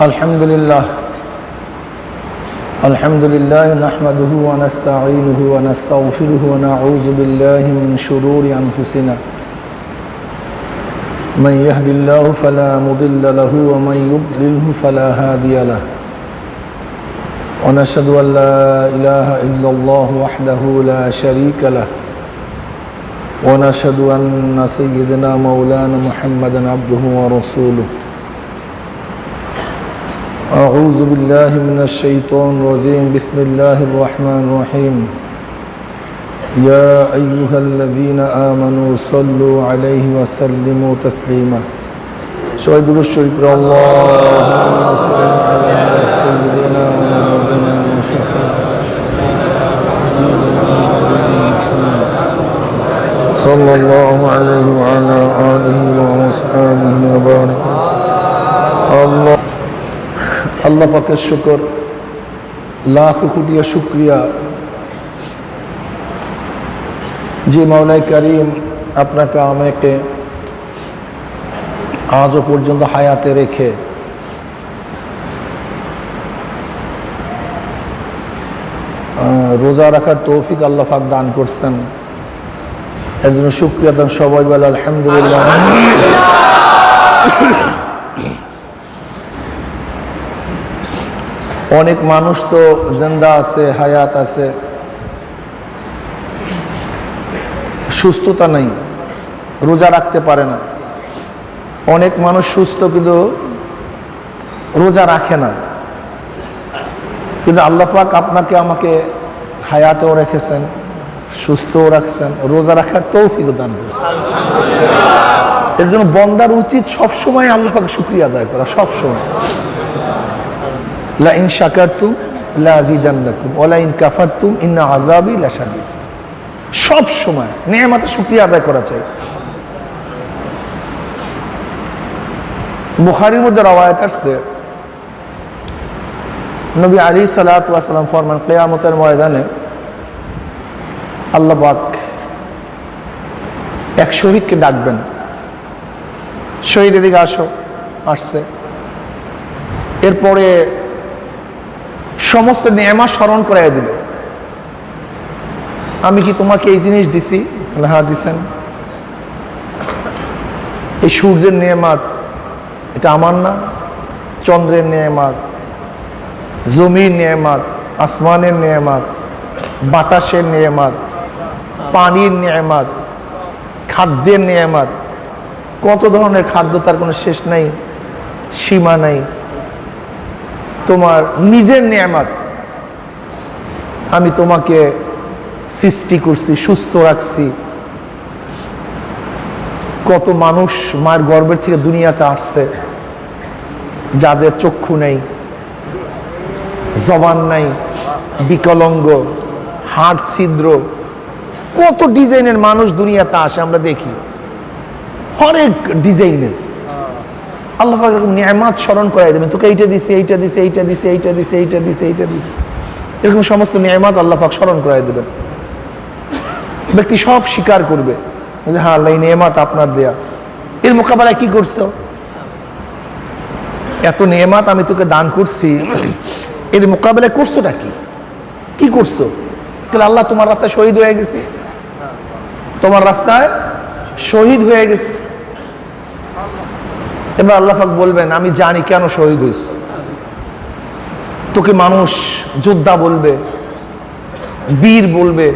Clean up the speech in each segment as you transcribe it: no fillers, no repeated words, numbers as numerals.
الحمد لله نحمده ونستعينه ونستغفره ونعوذ بالله من شرور أنفسنا من يهد الله فلا مضل له ومن يضلله فلا هادي له ونشهد أن لا إله إلا الله وحده لا شريك له ونشهد أن سيدنا مولانا محمدا عبده ورسوله أعوذ بالله من الشيطان الرجيم بسم الله الرحمن الرحيم يا أيها الذين آمنوا صلوا عليه وسلموا تسليما شهد الشريف اللهم صل على سيدنا ونبينا صلى الله عليه وعلى آله وصحبه وبارك الله আল্লাহ পাকের শুকর, লাখ কোটি শুকরিয়া যে মাওলাই কারীম আপনাকে আমাকে আজও পর্যন্ত হায়াতে রেখে রোজা রাখার তৌফিক আল্লাহ পাক দান করছেন। এর জন্য শুকরিয়া দান সবাই বলে আলহামদুলিল্লাহ। অনেক মানুষ তো জিন্দা আছে, হায়াত আছে, সুস্থতা নেই, রোজা রাখতে পারে না। অনেক মানুষ সুস্থ কিন্তু রোজা রাখে না। কিন্তু আল্লাহ পাক আপনাকে আমাকে হায়াতেও রেখেছেন, সুস্থও রাখছেন, রোজা রাখার তৌফিক দান করেছেন। এর জন্য বন্দার উচিত সবসময় আল্লাহ পাক শুকরিয়া আদায় করা, সবসময়। লা ইন শাকারতুম লা আযীদান্নাকুম ওয়া লা ইন কাফারতুম ইন্না আযাবি লাশাদীদ। সব সময় নেয়ামতের শুকরিয়া আদায় করা চাই। বুখারীর মধ্যে রওয়ায়াত আছে, নবী আলাইহিস সালাতু ওয়াস সালাম ফরমান, কিয়ামতের ময়দানে আল্লাহ পাক এক শহীদকে ডাকবেন, শহীদ এদিকে আসো, আসছে। এরপরে সমস্ত নেয়ামত স্মরণ করাই দিবে। আমি কি তোমাকে এই জিনিস দিছি? হ্যাঁ দিছেন। এই সূর্যের নেয়ামত এটা আমার না? চন্দ্রের নেয়ামত, জমির নেয়ামত, আসমানের নেয়ামত, বাতাসের নেয়ামত, পানির নেয়ামত, খাদ্যের নেয়ামত। কত ধরনের খাদ্য, তার কোনো শেষ নাই, সীমা নাই। তোমার নিজের নেয়ামত, আমি তোমাকে সৃষ্টি করছি, সুস্থ রাখছি। কত মানুষ মায়ের গর্ভের থেকে দুনিয়াতে আসছে যাদের চক্ষু নেই, জবান নাই, বিকলাঙ্গ, হাড় ছিদ্র। কত ডিজাইনের মানুষ দুনিয়াতে আসে, আমরা দেখি অনেক ডিজাইনের। আল্লাহ পাক এরকম নিয়ামত স্মরণ করাই দেবেন, তোকে এইটা দিছে, এইটা দিছে, এইটা দিছে, এইটা দিছে, এইটা দিছে, এইটা দিছে। এরকম সমস্ত নিয়ামত আল্লাহ পাক স্মরণ করাই দেবেন। ব্যক্তি সব স্বীকার করবে যে হ্যাঁ আল্লাহ এই নিয়ামত আপনার দেয়া। এর মোকাবেলায় কি করছো? এত নিয়ামত আমি তোকে দান করছি, এর মোকাবেলায় করছোটা কি? কি করছো? তাহলে আল্লাহ তোমার রাস্তায় শহীদ হয়ে গেছে, তোমার রাস্তায় শহীদ হয়ে গেছে। এবার আল্লাহ পাক বলবেন, আমি জানি কেন শহীদ হইস। তোকে মানুষ যোদ্ধা বলবে, বীর বলবে,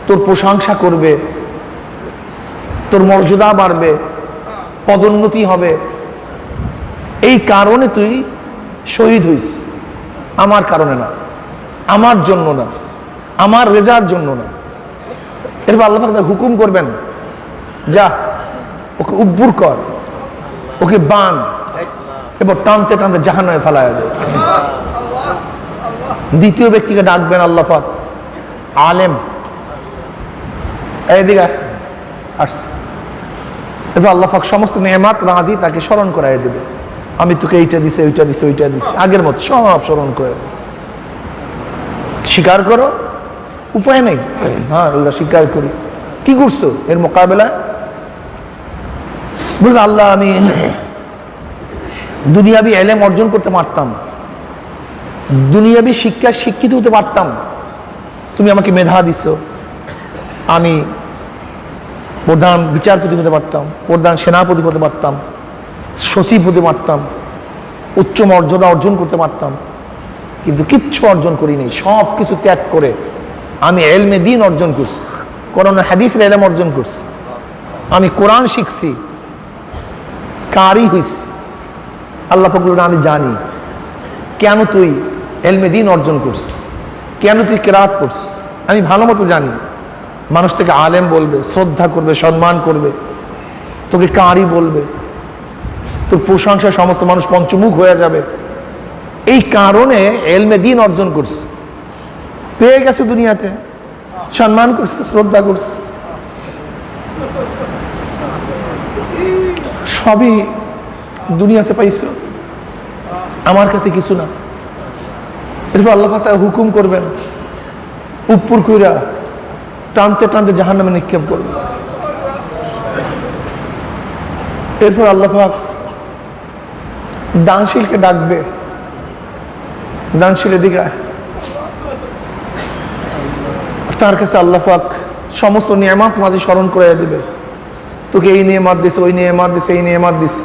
তোর প্রশংসা করবে, তোর মর্যাদা বাড়বে, পদোন্নতি হবে। এই কারণে তুই শহীদ হইস, আমার কারণে না, আমার জন্য না, আমার রেজার জন্য না। এরপর আল্লাহ পাক হুকুম করবেন, যা ওকে উব্বুর কর, ওকে বান, এবার টানতে টানতে জাহান্নামে ফেলায় দেয়। দ্বিতীয় ব্যক্তিকে ডাকবেন আল্লাহ পাক, আলেম, এইদিকে আস। এবার আল্লাহ পাক সমস্ত নেয়ামত রাজি তাকে স্মরণ করাই দেবে, আমি তোকে এইটা দিছি, ওইটা দিছি, ওইটা দিছি, আগের মতো সব স্মরণ করে। স্বীকার করো, উপায় নেই। হ্যাঁ ওরা স্বীকার করি। কি করছো? এর মোকাবেলায় বলবে, আল্লাহ আমি দুনিয়াবি এলেম অর্জন করতে পারতাম, দুনিয়াবি শিক্ষায় শিক্ষিত হতে পারতাম। তুমি আমাকে মেধা দিচ্ছ, আমি প্রধান বিচারপতি হতে পারতাম, প্রধান সেনাপতি হতে পারতাম, সচিব হতে পারতাম, উচ্চ মর্যাদা অর্জন করতে পারতাম, কিন্তু কিচ্ছু অর্জন করিনি। সব কিছু ত্যাগ করে আমি এলমে দ্বীন অর্জন করছি, কোরআন হাদিসের এলম অর্জন করছি, আমি কোরআন শিখছি, কারি হইছি। আল্লাহ পাক বলেন আমি জানি কেন তুই এলমে দ্বীন অর্জন করছিস, কেন তুই কেরাত পড়ছিস, আমি ভালো মতো জানি। মানুষ থেকে আলেম বলবে, শ্রদ্ধা করবে, সম্মান করবে, তোকে কারি বলবে, তোর প্রশংসায় সমস্ত মানুষ পঞ্চমুখ হয়ে যাবে। এই কারণে এলমে দ্বীন অর্জন করছে, পেয়ে গেছে, দুনিয়াতে সম্মান করছে, শ্রদ্ধা করছে, সবই দুনিয়াতে পাইছো, আমার কাছে কিছু না। এরপর আল্লাহ তাআলা হুকুম করবেন, উপর কইরা টানতে টানতে জাহান্নামে নিক্ষেপ করবে। এরপর আল্লাহ পাক দানশীলকে ডাকবে, দানশীলের দিকে তার কাছে আল্লাহ পাক সমস্ত নিয়ামত মাঝে স্মরণ করে দিবে, তোকে এই নিয়ামত দিছে, ওই নিয়ামত দিছে, এই নিয়ামত দিছে।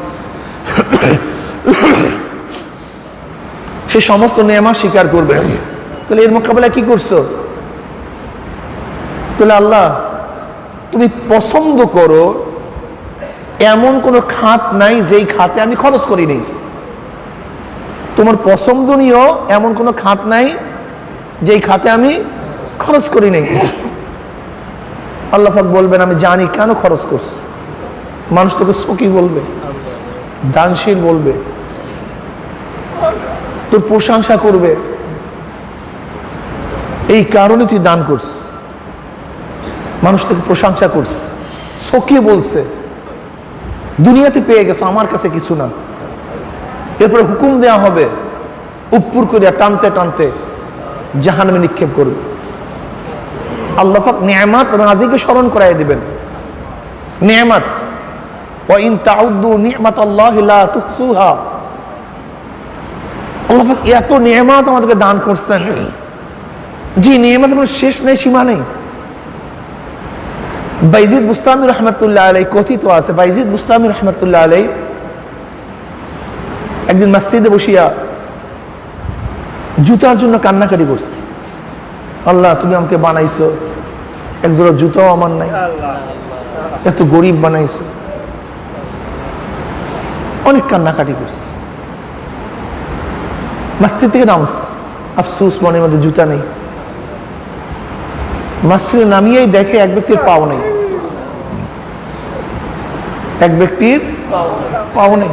সে সমস্ত নিয়ামত স্বীকার করবে। তাহলে এর মোকাবেলা কি করছো? তাহলে আল্লাহ তুমি পছন্দ করো এমন কোনো খাত নাই যেই খাতে আমি খরচ করিনি, তোমার পছন্দনীয় এমন কোনো খাত নাই যেই খাতে আমি খরচ করি নাই। আল্লাহ পাক বলবেন আমি জানি কেন খরচ করছ। মানুষ তোকে সকি বলবে, দানশীল বলবে, তোর প্রশংসা করবে, এই কারণে তুই দান করছিস। মানুষ তোকে প্রশংসা করছে, সকি বলছে, দুনিয়াতে পেয়ে গেছো, আমার কাছে কিছু না। এরপরে হুকুম দেওয়া হবে, উপর করিয়া টানতে টানতে জাহান্নামে নিক্ষেপ করবে। আল্লাহ পাক নিয়ামত রাজিকে স্মরণ করাই দিবেন। নিয়ামত, ওয়া ইন তাউদ্দু নি'মাতাল্লাহি লা তুহসুহা। আল্লাহ পাক এত নিয়ামত আমাদেরকে দান করছেন, যে নিয়ামতের কোনো শেষ নেই, সীমা নেই। বাইজিদ বুস্তামি রহমতুল্লাহ আলাই কথিত আছে, বাইজিদ বুস্তামি রহমতুল্লাহ আলাই একদিন মসজিদে বসিয়া জুতার জন্য কান্নাকাটি করছে। আল্লাহ তুমি আমাকে বানাইছো, একজোড়া জুতাও আমার নাই, এত গরিব বানাইছো, অনেক কান্নাকাটি করছে। মসজিদ থেকে নামস, আফসোস মনের মধ্যে জুতা নেই। মসজিদে নামিয়েই দেখে এক ব্যক্তির পাও নেই, এক ব্যক্তির পাও নেই।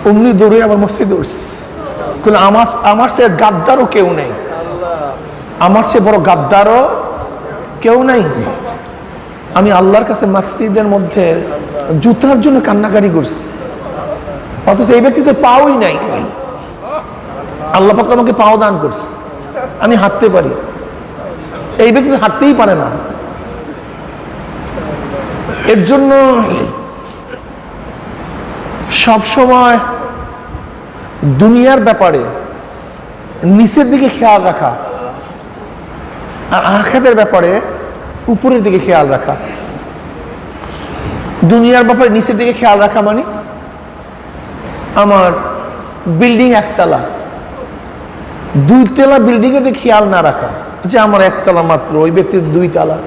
অমনি দৌড়ে আবার মসজিদে উঠছে, আমার সে গাদ্দারও কেউ নেই, আমার সে বড় গাদ্দারও কেউ নাই। আমি আল্লাহর কাছে মসজিদের মধ্যে জুতার জন্য কান্নাকারি করছি, অথচ এই ব্যক্তি তো পাওই নাই। আল্লাহ পাক আমাকে পাও দান করছে, আমি হাঁটতে পারি, এই ব্যক্তি তো হাঁটতেই পারে না। এর জন্য সবসময় দুনিয়ার ব্যাপারে নিচের দিকে খেয়াল রাখা, আর আখিরাতের ব্যাপারে উপরের দিকে খেয়াল রাখা। দুনিয়ার ব্যাপারে নিচের দিকে খেয়াল রাখা মানে আমার বিল্ডিং একতলা, দুইতলা বিল্ডিং এর দিকে খেয়াল না রাখা, যে আমার একতলা মাত্র, ওই ব্যক্তির দুইতলা,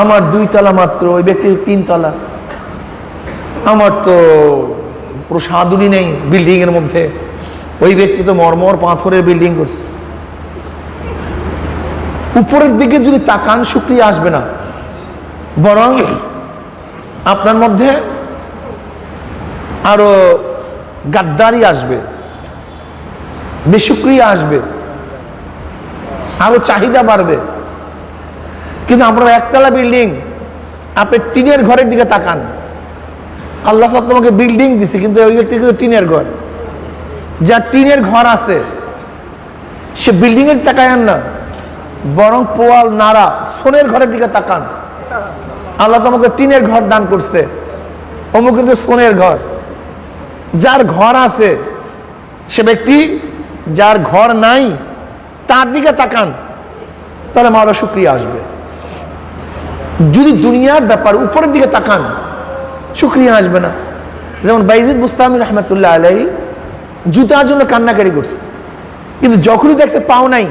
আমার দুইতলা মাত্র, ওই ব্যক্তির তিনতলা, আমার তো প্রসাদনী নেই বিল্ডিং এর মধ্যে, ওই ব্যক্তি তো মরমর পাথরের বিল্ডিং করছে। উপরের দিকে যদি তাকান শুকরিয়া আসবে না, বরং আপনার মধ্যে আরো গাদ্দারি আসবে, বেশুকরিয়া আসবে, আরো চাহিদা বাড়বে। কিন্তু আমরা একতলা বিল্ডিং, আপনি টিনের ঘরের দিকে তাকান, আল্লাহ পাক তোমাকে বিল্ডিং দিছে, কিন্তু ওই ব্যক্তি কিন্তু টিনের ঘর, যার টিনের ঘর আছে সে বিল্ডিং এর তাকায়ান না, বরং পোয়াল নাড়া সোনের ঘরের দিকে তাকান। আল্লাহ তোমাকে টিনের ঘর দান করছে, অমুক কিন্তু সোনের ঘর। যার ঘর আছে সে ব্যক্তি, যার ঘর নাই তার দিকে তাকান, তাহলে মাওলা শুকরিয়া আসবে। যদি দুনিয়ার ব্যাপার উপরের দিকে তাকান, শুকরিয়া আসবে না। যেমন বাইজিদ বুস্তামি রহমতুল্লাহ আলাই জুতার জন্য কান্নাকারি করছে, কিন্তু যখনই দেখছে পাও নাই,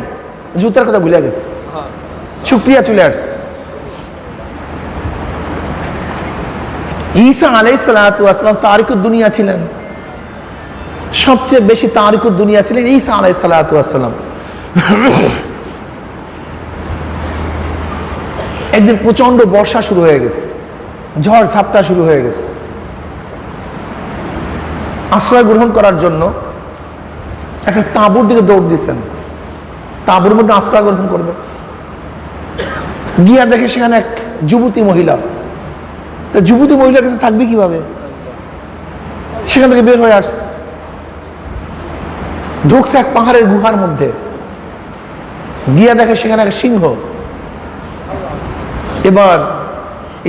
জুতার কথা ভুলে গেছে, শুকরিয়া চলে আসছে। ঈসা আলাইহিস সালাতু ওয়াস সালাম তারিকুদ দুনিয়া ছিলেন, সবচেয়ে বেশি তারিকুদ দুনিয়া ছিলেন ঈসা আলাইহিস সালাতু ওয়াস সালাম। একদিন প্রচন্ড বর্ষা শুরু হয়ে গেছে, ঝড় ঝাপটা শুরু হয়ে গেছে। আশ্রয় গ্রহণ করার জন্য একটা তাঁবুর দিকে দৌড় দিচ্ছেন, তাঁবুর মধ্যে আশ্রয় গ্রহণ করবে। গিয়া দেখে সেখানে এক যুবতী মহিলা, তো যুবতী মহিলার কাছে থাকবে কিভাবে, সেখান থেকে বের হয়ে আসছে, ঢুকছে এক পাহাড়ের গুহার মধ্যে, গিয়া দেখে সেখানে এক সিংহ। এবার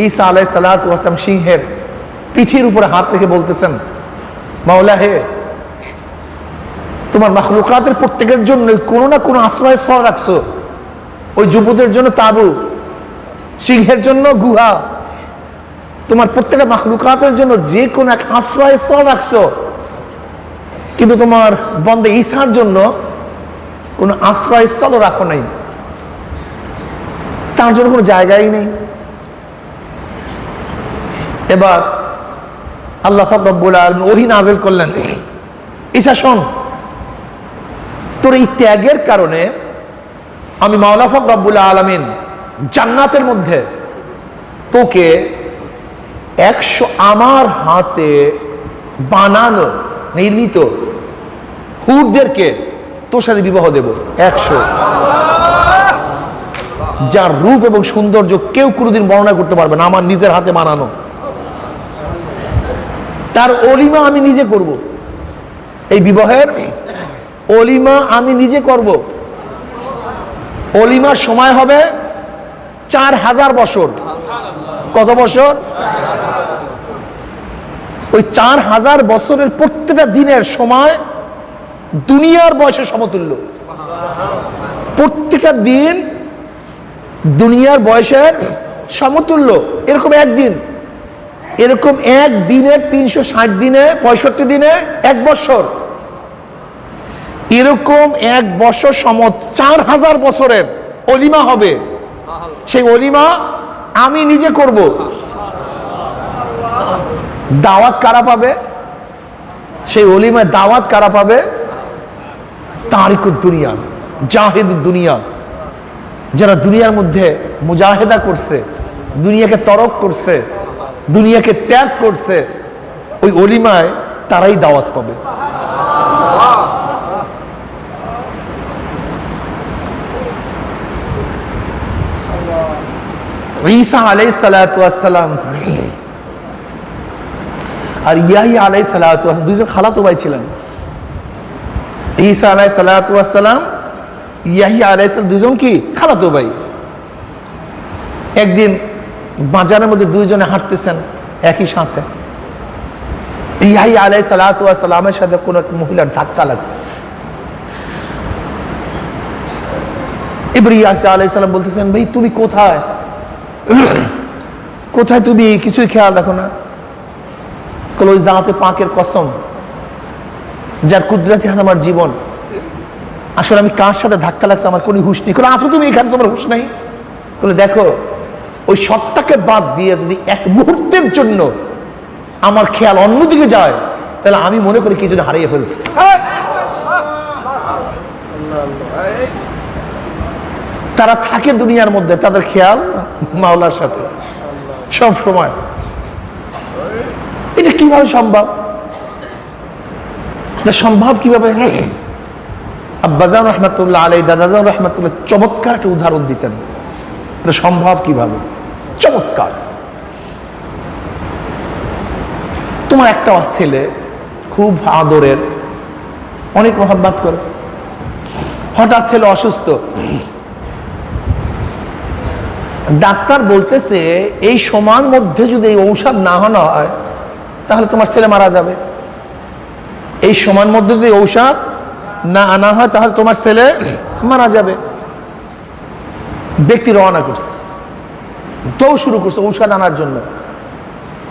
ঈসা আলাইহিস সালাতু ওয়াস সালাম সিংহের পিঠের উপরে হাত রেখে বলতেছেন, মাওলা হে, তোমার মাখলুকাতের প্রত্যেকের জন্য কোনো না কোনো আশ্রয়স্থল রাখছো। ওই যুবতীর জন্য তাঁবু, সিংহের জন্য গুহা, তোমার প্রত্যেকটা মাখলুকাতের জন্য যে কোনো এক আশ্রয়স্থল রাখছো, কিন্তু তোমার বন্দে ঈসার জন্য কোনো আশ্রয়স্থলও রাখো নাই, তার জন্য কোনো জায়গাই নেই। এবার আল্লাহ পাক রব্বুল আলামিন ওহী নাযিল করলেন, ঈসা শোন, তোর এই ত্যাগের কারণে আমি মাওলা পাক রব্বুল আলামিন জান্নাতের মধ্যে তোকে 100 আমার হাতে বানানো নির্মিত হুরদেরকে তোর সাথে বিবাহ দেব, 100, যার রূপ এবং সৌন্দর্য কেউ কোনোদিন বর্ণনা করতে পারবে না, আমার নিজের হাতে বানানো। তার অলিমা আমি নিজে করব, এই বিবাহের অলিমা আমি নিজে করব। অলিমার সময় হবে 4000 বছর। কত বছর? ওই 4000 বছরের প্রত্যেকটা দিনের সময় দুনিয়ার বয়সের সমতুল্য। প্রত্যেকটা দিন দুনিয়ার বয়সের সমতুল্য। এরকম একদিন, এরকম এক দিনের 360 দিনে, 65 দিনে 1 বছর, এরকম 1 বছর 4000 বছরের অলিমা হবে। সেই অলিমা আমি নিজে করব। দাওয়াত কারা পাবে? সেই অলিমায় দাওয়াত কারা পাবে? তারিকুদ দুনিয়া, জাহিদুদ দুনিয়া, যারা দুনিয়ার মধ্যে মুজাহিদা করছে, দুনিয়াকে তরক করছে, দুনিয়াকে ত্যাগ করছে, ওই অলিমায় তারাই দাওয়াত পাবে। ঈসা আলাইহিস সালাতু ওয়াস সালাম আর ইয়াহইয়া আলাইহিস সালাতু ওয়াস সালাম দুইজন খালাতো ভাই ছিলেন। ঈসা আলাইহিস সালাতু ওয়াস সালাম, ইয়াহইয়া আলাইহিস সালাম দুইজন কি খালাতো ভাই। একদিন বাজারের মধ্যে দুইজনে হাঁটতেছেন একই সাথে। ইয়াহইয়া আলাইহিস সালাতু ওয়াস সালামের সাথে কোন এক মহিলার ধাক্কা লাগছে। এবার ইয়াহইয়া আলাইহিস সালাম বলতেছেন, ভাই তুমি কোথায়, কোথায় তুমি, কিছুই খেয়াল রাখো না? কল ওই জাতে পাকের কসম, যার কুদরতি হাত আমার জীবন, আসলে আমি কার সাথে ধাক্কা লাগছে আমার কোনো হুঁশ নেই। আসো তুমি এখানে, তোমার হুঁশ নাই? বলে দেখো, ওই সত্তাকে বাদ দিয়ে যদি এক মুহূর্তের জন্য আমার খেয়াল অন্যদিকে যায়, তাহলে আমি মনে করি কি যদি হারিয়ে ফেলছি। তারা থাকে দুনিয়ার মধ্যে, তাদের খেয়াল মাওলার সাথে সব সময়। এটা কিভাবে সম্ভব? সম্ভব কিভাবে? আব্বাজান রহমাতুল্লাহ আলাই, দাদাজান রহমাতুল্লাহ চমৎকার একটা উদাহরণ দিতেন, এটা সম্ভব কিভাবে। চমৎকার। তোমার একটা ছেলে খুব আদরের, অনেক মহব্বত করে, হঠাৎ ছেলে অসুস্থ, ডাক্তার বলতেছে এই সময়ের মধ্যে যদি এই ঔষধ না আনা হয় তাহলে তোমার ছেলে মারা যাবে। এই সময়ের মধ্যে যদি ঔষধ না আনা হয় তাহলে তোমার ছেলে মারা যাবে। ব্যক্তি রওনা করছে, তো শুরু করছে ঔষধ আনার জন্য।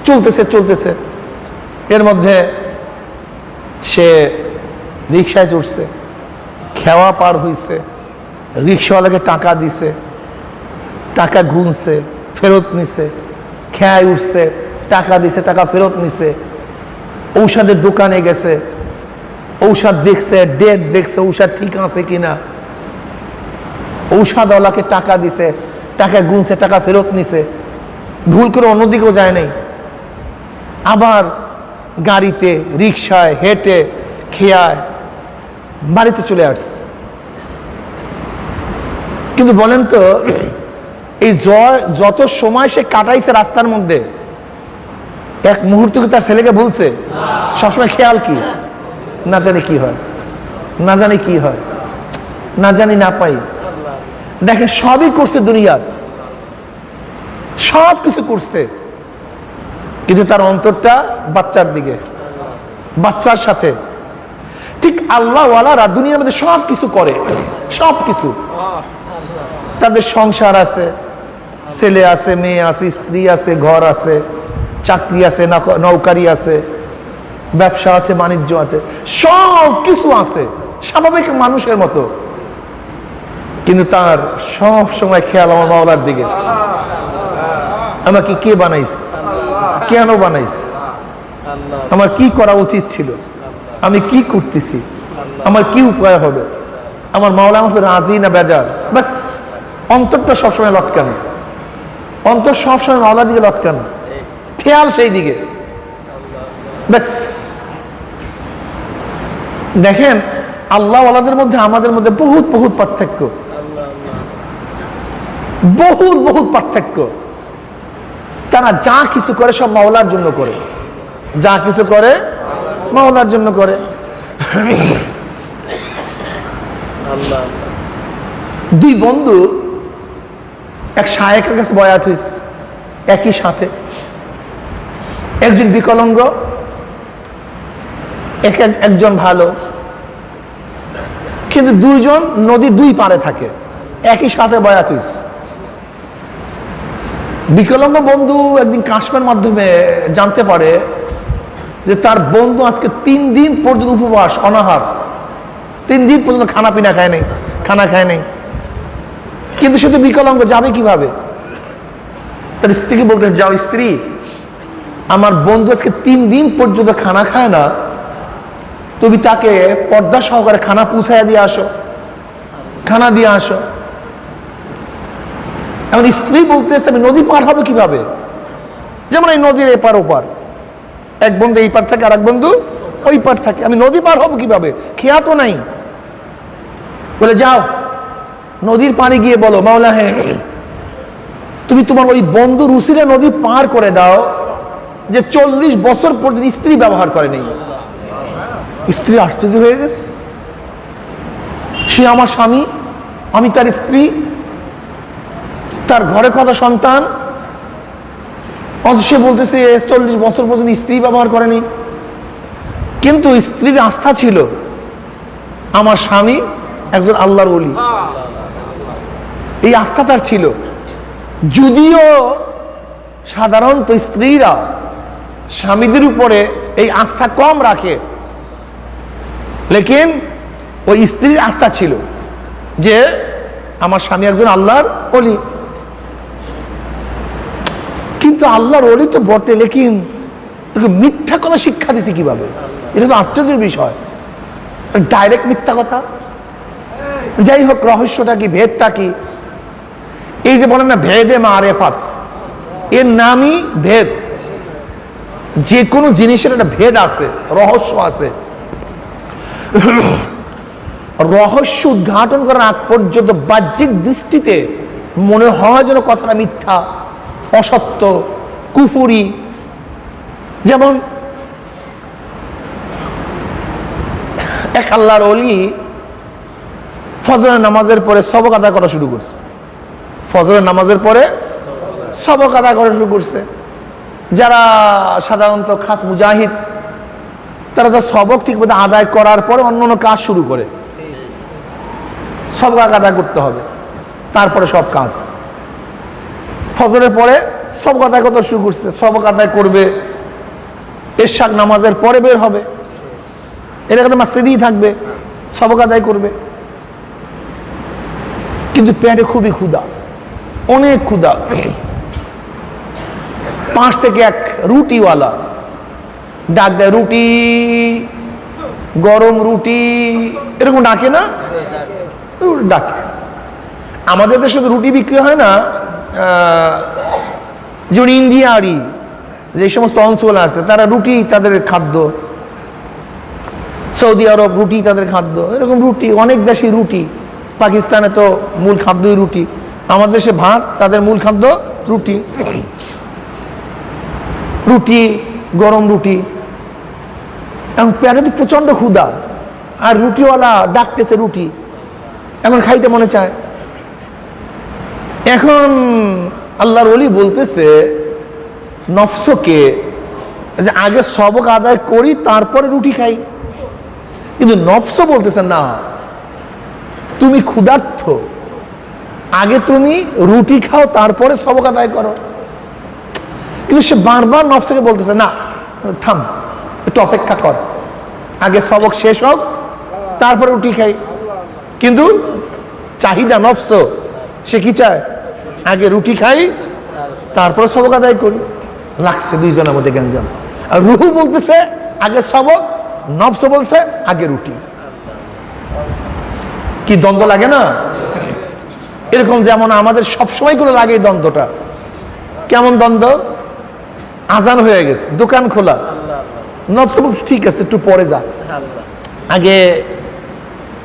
চলতেছে চলতেছে, এর মধ্যে সে রিক্সায় চড়ছে, খেওয়া পার হইছে, রিক্সাওয়ালাকে টাকা দিছে, টাকা গুনছে, ফেরত নিছে, খেয়ায় উঠছে, টাকা দিছে, টাকা ফেরত নিছে। ঔষধের দোকানে গেছে, ঔষধ দেখছে, ডেট দেখছে ঔষধ ঠিক আছে কিনা, ঔষধওয়ালাকে টাকা দিছে, টাকা গুনছে, টাকা ফেরত নিছে, ভুল করে অন্যদিকেও যায় নাই। আবার গাড়িতে, রিক্সায়, হেঁটে, খেয়ায় বাড়িতে চলে আসছে। কিন্তু বলেন তো, এই যত সময় সে কাটাইছে রাস্তার মধ্যে, এক মুহূর্ত কি তার ছেলেকে বলছে? সবসময় খেয়াল কি, না জানি কি হয়, না জানি কি হয়, না জানি না পাই। দেখেন সবই করছে দুনিয়ার, সব কিছু করছে, কিন্তু তার অন্তরটা বাচ্চার দিকে, বাচ্চার সাথে। ঠিক আল্লাহওয়ালারা দুনিয়ার মধ্যে সব কিছু করে, সব কিছু। তাদের সংসার আছে, ছেলে আছে, মেয়ে আছে, স্ত্রী আছে, ঘর আছে, চাকরি আছে, নৌকারি আছে, ব্যবসা আছে, বাণিজ্য আছে, সব কিছু আছে স্বাভাবিক মানুষের মতো। কিন্তু তার সব সময় খেয়াল আমার মাওলার দিকে। আমাকে কে বানাইছে, কেন বানাইছে, আমার কি করা উচিত ছিল, আমি কি করতেছি, আমার কি উপায় হবে, আমার মাওলা আমাকে রাজি না বেজার। বাস অন্তরটা সবসময় লটকানো, অন্তর সবসময় মাওলার দিকে লটকানো, খেয়াল সেই দিকে। ব্যাস দেখেন আল্লাহ ওয়ালাদের মধ্যে আমাদের মধ্যে বহুত বহুত পার্থক্য, বহুত বহুত পার্থক্য। তারা যা কিছু করে সব মাওলার জন্য করে, যা কিছু করে মাওলার জন্য করে। দুই বন্ধু এক শায়েখের কাছে বয়াত হইছে একই সাথে। একজন বিকলাঙ্গ, একজন ভালো, কিন্তু দুইজন নদীর দুই পারে থাকে, একই সাথে বয়াত হইছে। বিকলাঙ্গ বন্ধু একদিন কাশফের মাধ্যমে জানতে পারে যে তার বন্ধু আজকে 3 দিন পর্যন্ত উপবাস, অনাহার, 3 দিন পর্যন্ত খানা পিনা খায় নাই, খানা খায় নাই। কিন্তু সে তো বিকলাঙ্গ, যাবে কিভাবে? তার স্ত্রীকে বলতে, যাও স্ত্রী, আমার বন্ধু আজকে 3 দিন পর্যন্ত খানা খায় না, তুমি তাকে পর্দা সহকারে খানা পৌঁছাইয়া দিয়ে আসো, খানা দিয়ে আসো। এমন স্ত্রী বলতেছে আমি নদী পার হবে কিভাবে? যেমন এই নদীর এপার ওপার, এক বন্ধু এই পার থাকে আর এক বন্ধু ওই পার থাকে, আমি নদী পার হবো কিভাবে? খেয়া তো নাই। বলে যাও নদীর পানি গিয়ে বলো, মাওলা হে তুমি তোমার ওই বন্ধু রুসিলে নদী পার করে দাও যে 40 বছর পর্যন্ত স্ত্রী ব্যবহার করে নেই। স্ত্রী আশ্চর্য হয়ে গেছে, সে আমার স্বামী, আমি তার স্ত্রী, তার ঘরে কত সন্তান, সে বলতেছে 40 বছর পর্যন্ত স্ত্রী ব্যবহার করেনি। কিন্তু স্ত্রীর আস্থা ছিল আমার স্বামী একজন আল্লাহর ওলি, এই আস্থা তার ছিল। যদিও সাধারণত স্ত্রীরা স্বামীদের উপরে এই আস্থা কম রাখে, লেকিন ওই স্ত্রীর আস্থা ছিল যে আমার স্বামী একজন আল্লাহর ওলি। কিন্তু আল্লাহর ওলি তো বটে, লেকিন মিথ্যা কথা শিক্ষা দিছে কিভাবে? এটা তো আশ্চর্যের বিষয়, ডাইরেক্ট মিথ্যা কথা। যাই হোক, রহস্যটা কি, ভেদটা কি? এই যে বলেন না ভেদে মারেফাত, এর নামই ভেদ। যে কোনো জিনিসের একটা ভেদ আছে, রহস্য আছে। রহস্য উদ্ঘাটন করার আগ পর্যন্ত বাহ্যিক দৃষ্টিতে মনে হয় যেন কথাটা মিথ্যা, অসত্য, কুফুরি। যেমন এক আল্লাহর ওলি ফজরের নামাজের পরে সবক আদায় করা শুরু করছে, ফজরের নামাজের পরে সবক আদায় করা শুরু করছে। যারা সাধারণত খাস মুজাহিদ, তারা তো সবক ঠিক মতো আদায় করার পরে অন্য অন্য কাজ শুরু করে। সবক আদায় করতে হবে, তারপরে সব কাজ। ফজরের পরে সবক আদায় করতে শুরু করছে, সবক আদায় করবে, এশাক নামাজের পরে বের হবে, এরা তো মসজিদেই থাকবে, সবক আদায় করবে। কিন্তু পেটে খুবই ক্ষুধা, অনেক ক্ষুধা। 5 থেকে 1 রুটিওয়ালা ডাক দেয়, রুটি, গরম রুটি, এরকম ডাকে না? ডাকে। আমাদের দেশে তো রুটি বিক্রি হয় না, যেমন ইন্ডিয়ারই যে সমস্ত অঞ্চল আছে তারা রুটি তাদের খাদ্য, সৌদি আরব রুটি তাদের খাদ্য, এরকম রুটি অনেক দেশে রুটি। পাকিস্তানে তো মূল খাদ্যই রুটি, আমাদের দেশে ভাত, তাদের মূল খাদ্য রুটি। রুটি, গরম রুটি। এখন পেটে তো প্রচন্ড ক্ষুধা, আর রুটিওয়ালা ডাকতেছে রুটি, এখন খাইতে মনে চায়। এখন আল্লাহর ওলি বলতেছে নফসকে যে আগে সবক আদায় করি তারপরে রুটি খাই, কিন্তু নফস বলতেছে না, তুমি ক্ষুধার্থ, আগে তুমি রুটি খাও তারপরে সবক আদায় করো। কিন্তু সে বারবার নফসকে বলতেছে না, থাম, একটু অপেক্ষা কর, আগে সবক শেষ হোক তারপরে রুটি খাই। কিন্তু চাহিদা নফস, সে কি চায়? আগে রুটি খাই তারপরে সবক আদায় করি। লাগছে দুইজনের মধ্যে গ্যাঞ্জাম। আর রুহু বলতেছে আগে সবক, নফস বলছে আগে রুটি। কি দ্বন্দ্ব লাগে না? এরকম যেমন আমাদের সবসময় করে লাগে এই দ্বন্দ্বটা। কেমন দ্বন্দ্ব? আজান হয়ে গেছে, দোকান খোলা, নফস বলছে ঠিক আছে একটু পরে যা, আগে।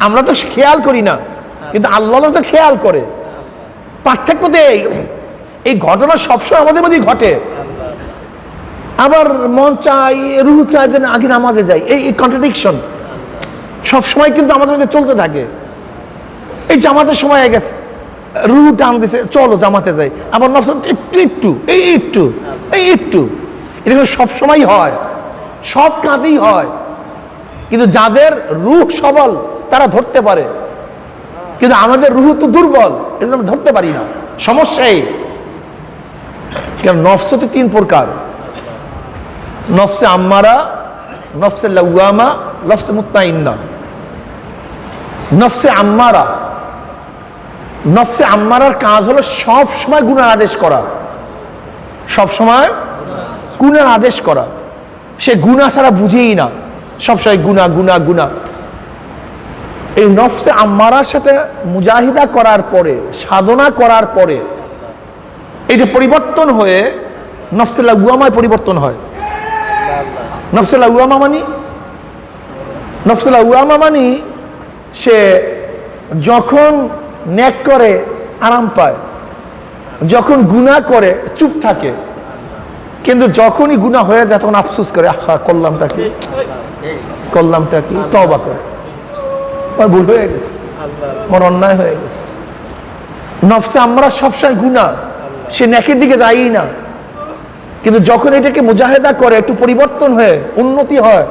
আমরা তো খেয়াল করি না, কিন্তু আল্লাহ তো খেয়াল করে। পার্থক্য তো এই ঘটনা সবসময় আমাদের মধ্যেই ঘটে। আবার মন চাই, রুহ চায় যে আগে নামাজে যাই, এই কন্ট্রাডিকশন সবসময় কিন্তু আমাদের মধ্যে চলতে থাকে। এই জামাতের সময় হয়ে গেছে, রুহ টান দিছে, চলো জামাতে যাই, আবার নফস একটু একটু, এই একটু, এই একটু, এরকম সবসময় হয়, সব কাজেই হয়। কিন্তু যাদের রুহ সবল তারা ধরতে পারে, কিন্তু আমাদের রুহ তো দুর্বল, এজন্য আমরা ধরতে পারি না। সমস্যা এই, কারণ নফস তো 3 প্রকার: নফসে আম্মারা, নফসে লাওয়ামা, নফসে মুতমাইন্না। নফসে আম্মারা, নফসে আম্মারার কাজ হলো সব সময় গুনার আদেশ করা, সব সময় গুনার আদেশ করা। সে গুনাহ ছাড়া বুঝেই না, সবসময় গুনাহ গুনাহ গুনাহ। এই নফসে আম্মারার সাথে মুজাহিদা করার পরে, সাধনা করার পরে এটা পরিবর্তন হয়ে নফসে লাওয়ামায় পরিবর্তন হয়। নফসে লাওয়ামা মানে, নফসে লাওয়ামা মানে সে যখন নেক করে আরাম পায়, যখন গুনাহ করে চুপ থাকে, কিন্তু যখনই গুনাহ হয়ে যায় তখন আফসোস করে, আহা করলামটা কি, করলামটা কি, তওবা করে, আমার ভুল হয়ে গেছে, আমার অন্যায় হয়ে গেছে। নফসে আমরা সবসময় গুনাহ, সে নেকের দিকে যায়ই না। কিন্তু যখন এটাকে মুজাহিদা করে, একটু পরিবর্তন হয়ে উন্নতি হয়,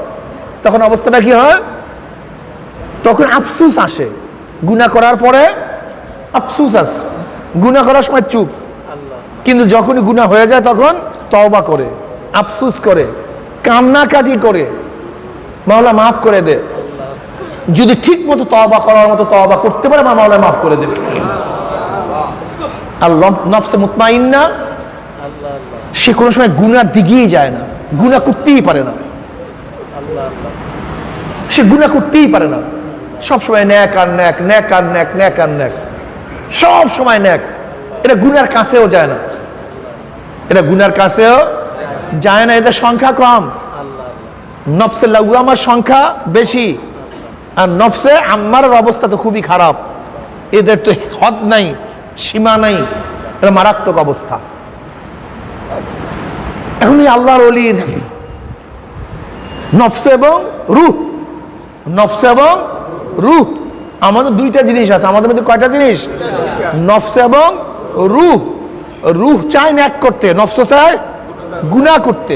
তখন অবস্থাটা কি হয়? তখন আফসোস আসে। গুনাহ করার পরে আফসোস আসে, গুনাহ করার সময় চুপ, কিন্তু যখনই গুনাহ হয়ে যায় তখন তওবা করে, আফসোস করে, কান্নাকাটি করে, মাওলা মাফ করে দে। যদি ঠিক মতো তওবা করার মতো তওবা করতে পারে, আমার মাওলা মাফ করে দেবে। আর নফসে মুতমাইন্না, সে কোনো সময় গুনার দিকেই যায় না, গুনাহ করতেই পারে না, সে গুনাহ করতেই পারে না। সবসময় ন্যাক আর ন্যাক, ন্যাক আর ন্যাক, ন্যাক আর ন্যাক, সব সময় ন্যাক। এটা গুনার কাছেও যায় না, এটা গুনার কাছেও যায় না। এদের সংখ্যা কম, নফসে লাওয়ামার সংখ্যা বেশি, আর নফসে আম্মারের অবস্থা তো খুবই খারাপ। এদের তো হদ নাই, সীমা নাই, এটা মারাত্মক অবস্থা। এখন এই আল্লাহর ওলির নফস এবং রূহ, নফস এবং রূহ, আমাদের 2টা জিনিস আছে। আমাদের মধ্যে কয়টা জিনিস? নফস এবং রূহ। রূহ চায় ন্যাক করতে, নফস চায় গুনাহ করতে।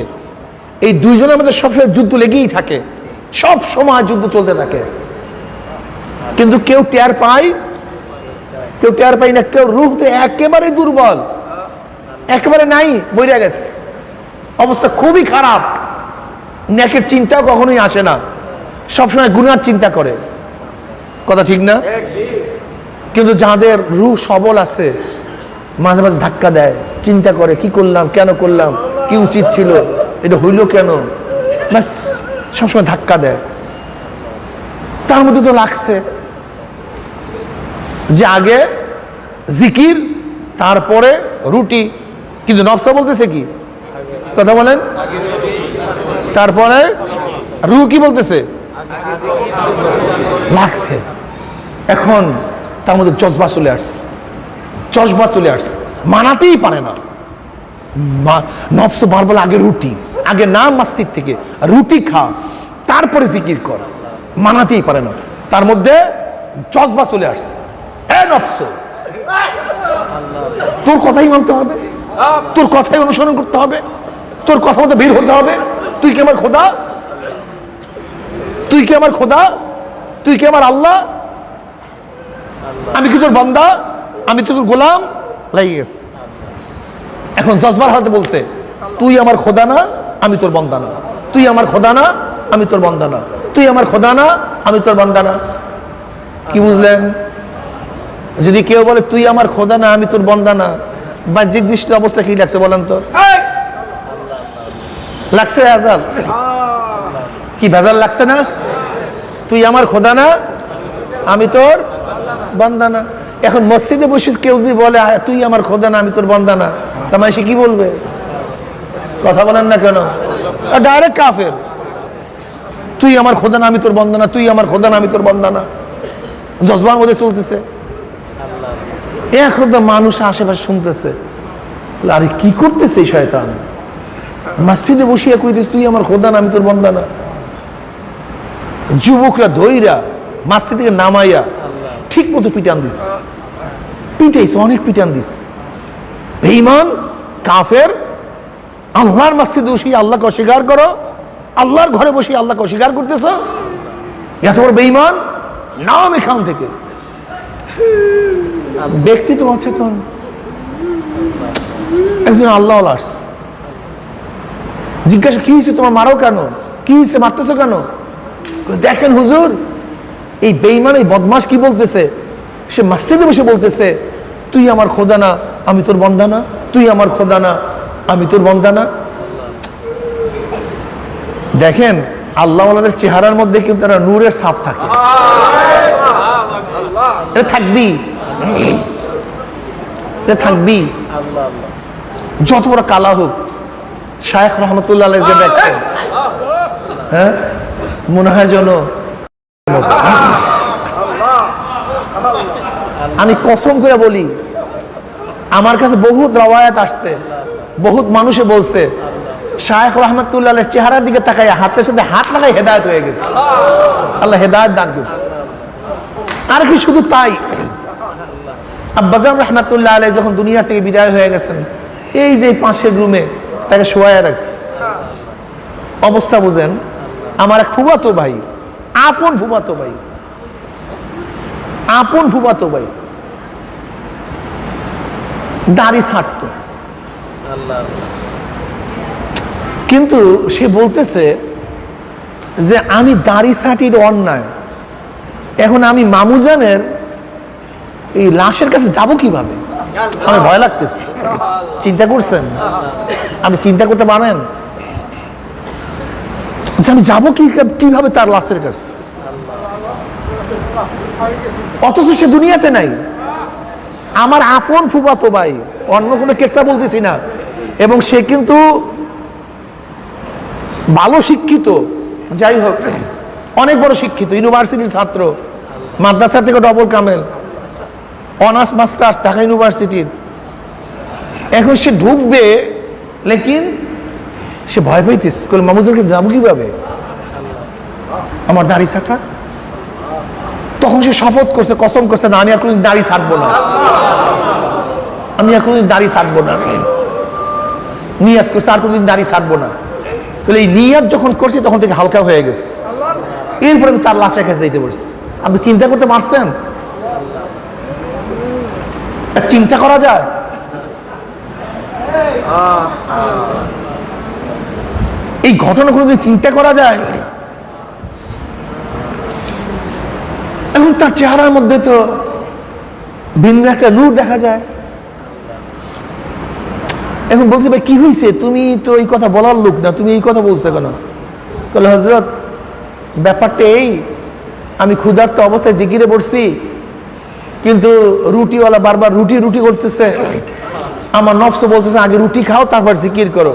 এই দুইজনের মধ্যে সবসময় যুদ্ধ লেগেই থাকে। সব সময় যুদ্ধ চলতে থাকে, কিন্তু কেউ টের পায়, কেউ টের পায় না। কেউ রূহ তো একেবারে দুর্বল, একেবারে নাই, মরে গেছে, অবস্থা খুবই খারাপ। নেকের চিন্তাও কখনোই আসে না, সবসময় গুনার চিন্তা করে, কথা ঠিক না? কিন্তু যাদের রূহ সবল আছে, মাঝে মাঝে ধাক্কা দেয়, চিন্তা করে কি করলাম, কেন করলাম, কি উচিত ছিল, এটা হইল কেন, ব্যাস সবসময় ধাক্কা দেয়। তার মধ্যে তো লাগছে যে আগে জিকির, তারপরে রুটি, কিন্তু নফসা বলতেছে কি, কথা বলেন, তারপরে রুহ কি বলতেছে, লাগছে। এখন তার মধ্যে জজবা চলে আসছে, জজবা চলে আসছে, মানাতেই পারে না। নফস বারবার আগে রুটি, আগে না মসজিদ থেকে রুটি খা, তারপরে জিকির কর, মানাতেই পারে না। তার মধ্যে জজবা চলে আসছে, এ নফস, তোর কথাই মানতে হবে, তোর কথাই অনুসরণ করতে হবে, তোর কথা মতো বের হতে হবে। তুই কি আমার খোদা, তুই কি আমার খোদা, তুই কি আমার আল্লাহ, আমি কি তোর বান্দা, আমি তো তোর গোলাম, লেগে গেছে। এখন জজবার হাতে বলছে, তুই আমার খোদা না, আমি তোর বান্দা না, তুই আমার খোদা না, আমি তোর বান্দা না, তুই আমার খোদা না, আমি তোর বান্দা না। কি বুঝলেন? যদি কেউ বলে তুই আমার খোদা না, আমি তোর বান্দা না, বাহ্যিক দৃষ্টি অবস্থা কি লাগছে বলেন তো? লাগছে ভেজাল, কি ভেজাল লাগছে না? তুই আমার খোদা না, আমি তোর বান্দা না। এখন মসজিদে বসে কেউ যদি বলে তুই আমার খোদা না, আমি তোর বান্দা না, তার মানে সে কি বলবে? কথা বলেন না কেন? ডাইরেক্ট কাফের। তুই আমার খোদা না, আমি তোর বান্দা না, তুই আমার খোদা না, আমি তোর বান্দা না, জজবার মধ্যে চলতেছে। এখন তো মানুষ আশেপাশে শুনতেছে, আরে কি করতেছে শয়তান, মসজিদে বসিয়া কইতেছে তুই আমার খোদা না, আমি তোর বান্দা না। যুবকরা ধইরা মসজিদ থেকে নামাইয়া ঠিক মতো পিটান দিস, পিটাইছে, অনেক পিটান দিস। বেঈমান কাফের, আল্লাহর মসজিদে বসিয়ে আল্লাহকে অস্বীকার করো, আল্লাহর ঘরে বসিয়ে আল্লাহকে অস্বীকার করতেছ, এত বড় বেঈমান, নাম এখান থেকে। ব্যক্তি তো অচেতন, একজন আল্লাহ আসছে, জিজ্ঞাসা কি হয়েছে, তোমার মারো কেন, কি হয়েছে, মারতেছো কেন? দেখেন হুজুর, এই বেঈমান, এই বদমাশ কি বলতেছে, সে মসজিদে বসে বলতেছে তুই আমার খোদা না, আমি তোর বান্দা না, তুই আমার খোদা না, আমি তোর বান্দা না। দেখেন আল্লাহ ওয়ালাদের চেহারার মধ্যে কিন্তু তারা নূরের ছাপ থাকে, এটা থাকবি, এটা থাকবি, যত বড় কালা হোক। শায়েখ রহমতুল্লাহ আলাইহি দেখছেন, হ্যাঁ, মনে হয় যেন, আমি কসম করে বলি, আমার কাছে বহুত রওয়ায়াত আসছে, বহুত মানুষে বলছে শায়েখ রহমতুল্লাহ চেহারার দিকে তাকাইয়া হাতের সাথে হাত লাগাই হেদায়েত হয়ে গেছে, আল্লাহ হেদায়েত দান করছে। আর কি শুধু তাই, আব্বাজান রহমতুল্লাহ আলাইহি যখন দুনিয়া থেকে বিদায় হয়ে গেছেন, এই যে পাশের রুমে তাকে শোয়ায়া রাখছে। অবস্থা বুঝেন, আমার এক ফুফাতো ভাই, আপন ফুফাতো ভাই, আপন ফুফাতো ভাই, দাড়ি ছাড়তো, কিন্তু সে বলতেছে যে আমি দাড়ি ছাটির অন্যায়, এখন আমি মামুজানের এই লাশের কাছে যাব কিভাবে, আমি ভয় লাগতেছে। চিন্তা করছেন, আমি চিন্তা করতে পারেন যে আমি যাবো কিভাবে তার লাশের কাছে, অথচ সে দুনিয়াতে নাই। আমার আপন ফুফাতো ভাই, অন্য কোনো কেসা বলতেছি না, এবং সে কিন্তু ভালো শিক্ষিত, যাই হোক অনেক বড় শিক্ষিত, ইউনিভার্সিটির ছাত্র, মাদ্রাসা থেকে ডবল কামেল, অনার্স মাস্টার্স ঢাকা ইউনিভার্সিটির। এখন সে ঢুকবে, লেকিন সে ভয় পাইতেছে, মামুজুরকে যাবো কিভাবে, আমার দাড়ি ছাটা। তখন সে শপথ করছে, কসম করছে, না আমি আর কোনদিন দাড়ি ছাড়বো না, আমি আর কোনদিন দাড়ি ছাড়বো না, নিয়াত করছে আর কোনদিন দাড়ি ছাড়বো না। তাহলে এই নিয়াত যখন করছে তখন থেকে হালকা হয়ে গেছে, এরপরে আমি তার লাশের কাছে যাইতে পারছি। আপনি চিন্তা করতে পারছেন? চিন্তা করা যায়? এই ঘটনাগুলো চিন্তা করা যায়? এখন তার চেহারার মধ্যে তো ভিন্ন একটা নূর দেখা যায়। এখন বলছে ভাই কি হয়েছে, তুমি তো এই কথা বলার লোক না, তুমি এই কথা বলছো কেন? বলে হযরত ব্যাপারটা এই, আমি ক্ষুধার্ত অবস্থায় জিকিরে পড়ছি, কিন্তু রুটিওয়ালা বারবার রুটি রুটি করতেছে, আমার নফস বলতেছে আগে রুটি খাও তারপর জিকির করো,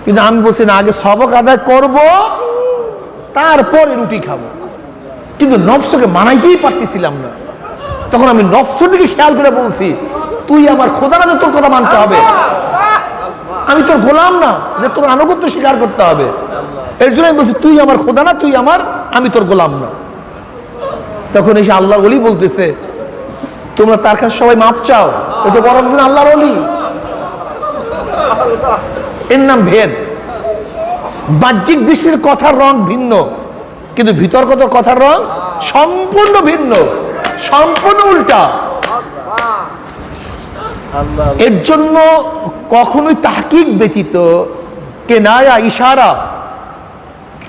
কিন্তু আমি বলছি না, আগে সবক আদায় করব তারপরে রুটি খাবো। কিন্তু নফসকে মানাইতেই পারতেছিলাম না। তখন আমি নফসের দিকে খেয়াল করে বলছি, তুই আমার খোদা না যে তোর কথা মানতে হবে, আমি তোর গোলাম না যে তোর আনুগত্য স্বীকার করতে হবে। এর জন্য আমি বলছি তুই আমার খোদা না, তুই আমার, আমি তোর গোলাম না। তখন এসে আল্লাহর ওলি বলতেছে, তোমরা তার কাছে সবাই মাপ চাও, ও তো বড় একজন আল্লাহর ওলি। এর নাম ভেদ। বাহ্যিক দৃষ্টির কথার রং ভিন্ন, কিন্তু ভিতরগত কথার রং সম্পূর্ণ ভিন্ন, সম্পূর্ণ উল্টা। এর জন্য কখনোই তাহকিক ব্যতীত কেনায়া ইশারা,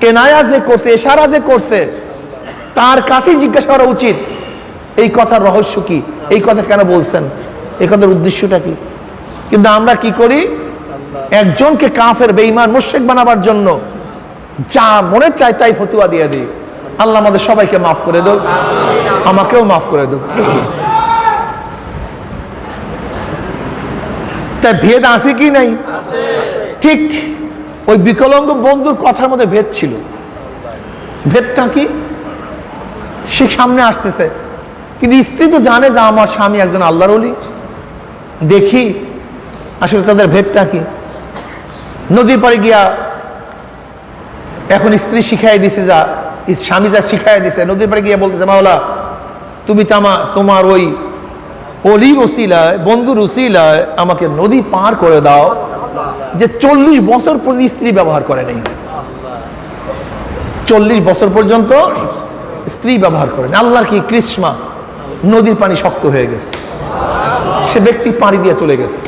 কেনায়া যে করছে, ইশারা যে করছে, তার কাছেই জিজ্ঞাসা করা উচিত এই কথার রহস্য কি, এই কথা কেন বলছেন, এই কথার উদ্দেশ্যটা কি। কিন্তু আমরা কি করি, একজনকে কাফের বেঈমান মুশরিক বানাবার জন্য যা মনে চায় তাই ফতোয়া দিয়ে দিই। আল্লাহ আমাদের সবাইকে মাফ করে দাও, আমাকেও মাফ করে দাও। তাই ভেদ আছে কি নাই? ঠিক ওই বিকলাঙ্গ বন্ধুর কথার মধ্যে ভেদ ছিল। ভেদটা কি? সে সামনে আসতেছে, কিন্তু স্ত্রী তো জানে যে আমার স্বামী একজন আল্লাহর ওলি। দেখি আসলে তাদের ভেদটা কি। নদীর পাড়ে গিয়া এখন স্ত্রী শিখাই দিছে, যা স্বামী যা শিখাই দিছে, নদীর পাড়ে গিয়া বলতেছে, মাওলা তুমি তোমার ওই অলির ওসিলায়, বন্ধুর ওসিলায় আমাকে নদী পার করে দাও, যে 40 বছর পর্যন্ত স্ত্রী ব্যবহার করে নাই। 40 বছর পর্যন্ত স্ত্রী ব্যবহার করেন। আল্লাহর কি কৃষ্মা, নদীর পানি শক্ত হয়ে গেছে, সে ব্যক্তি পানি দিয়ে চলে গেছে।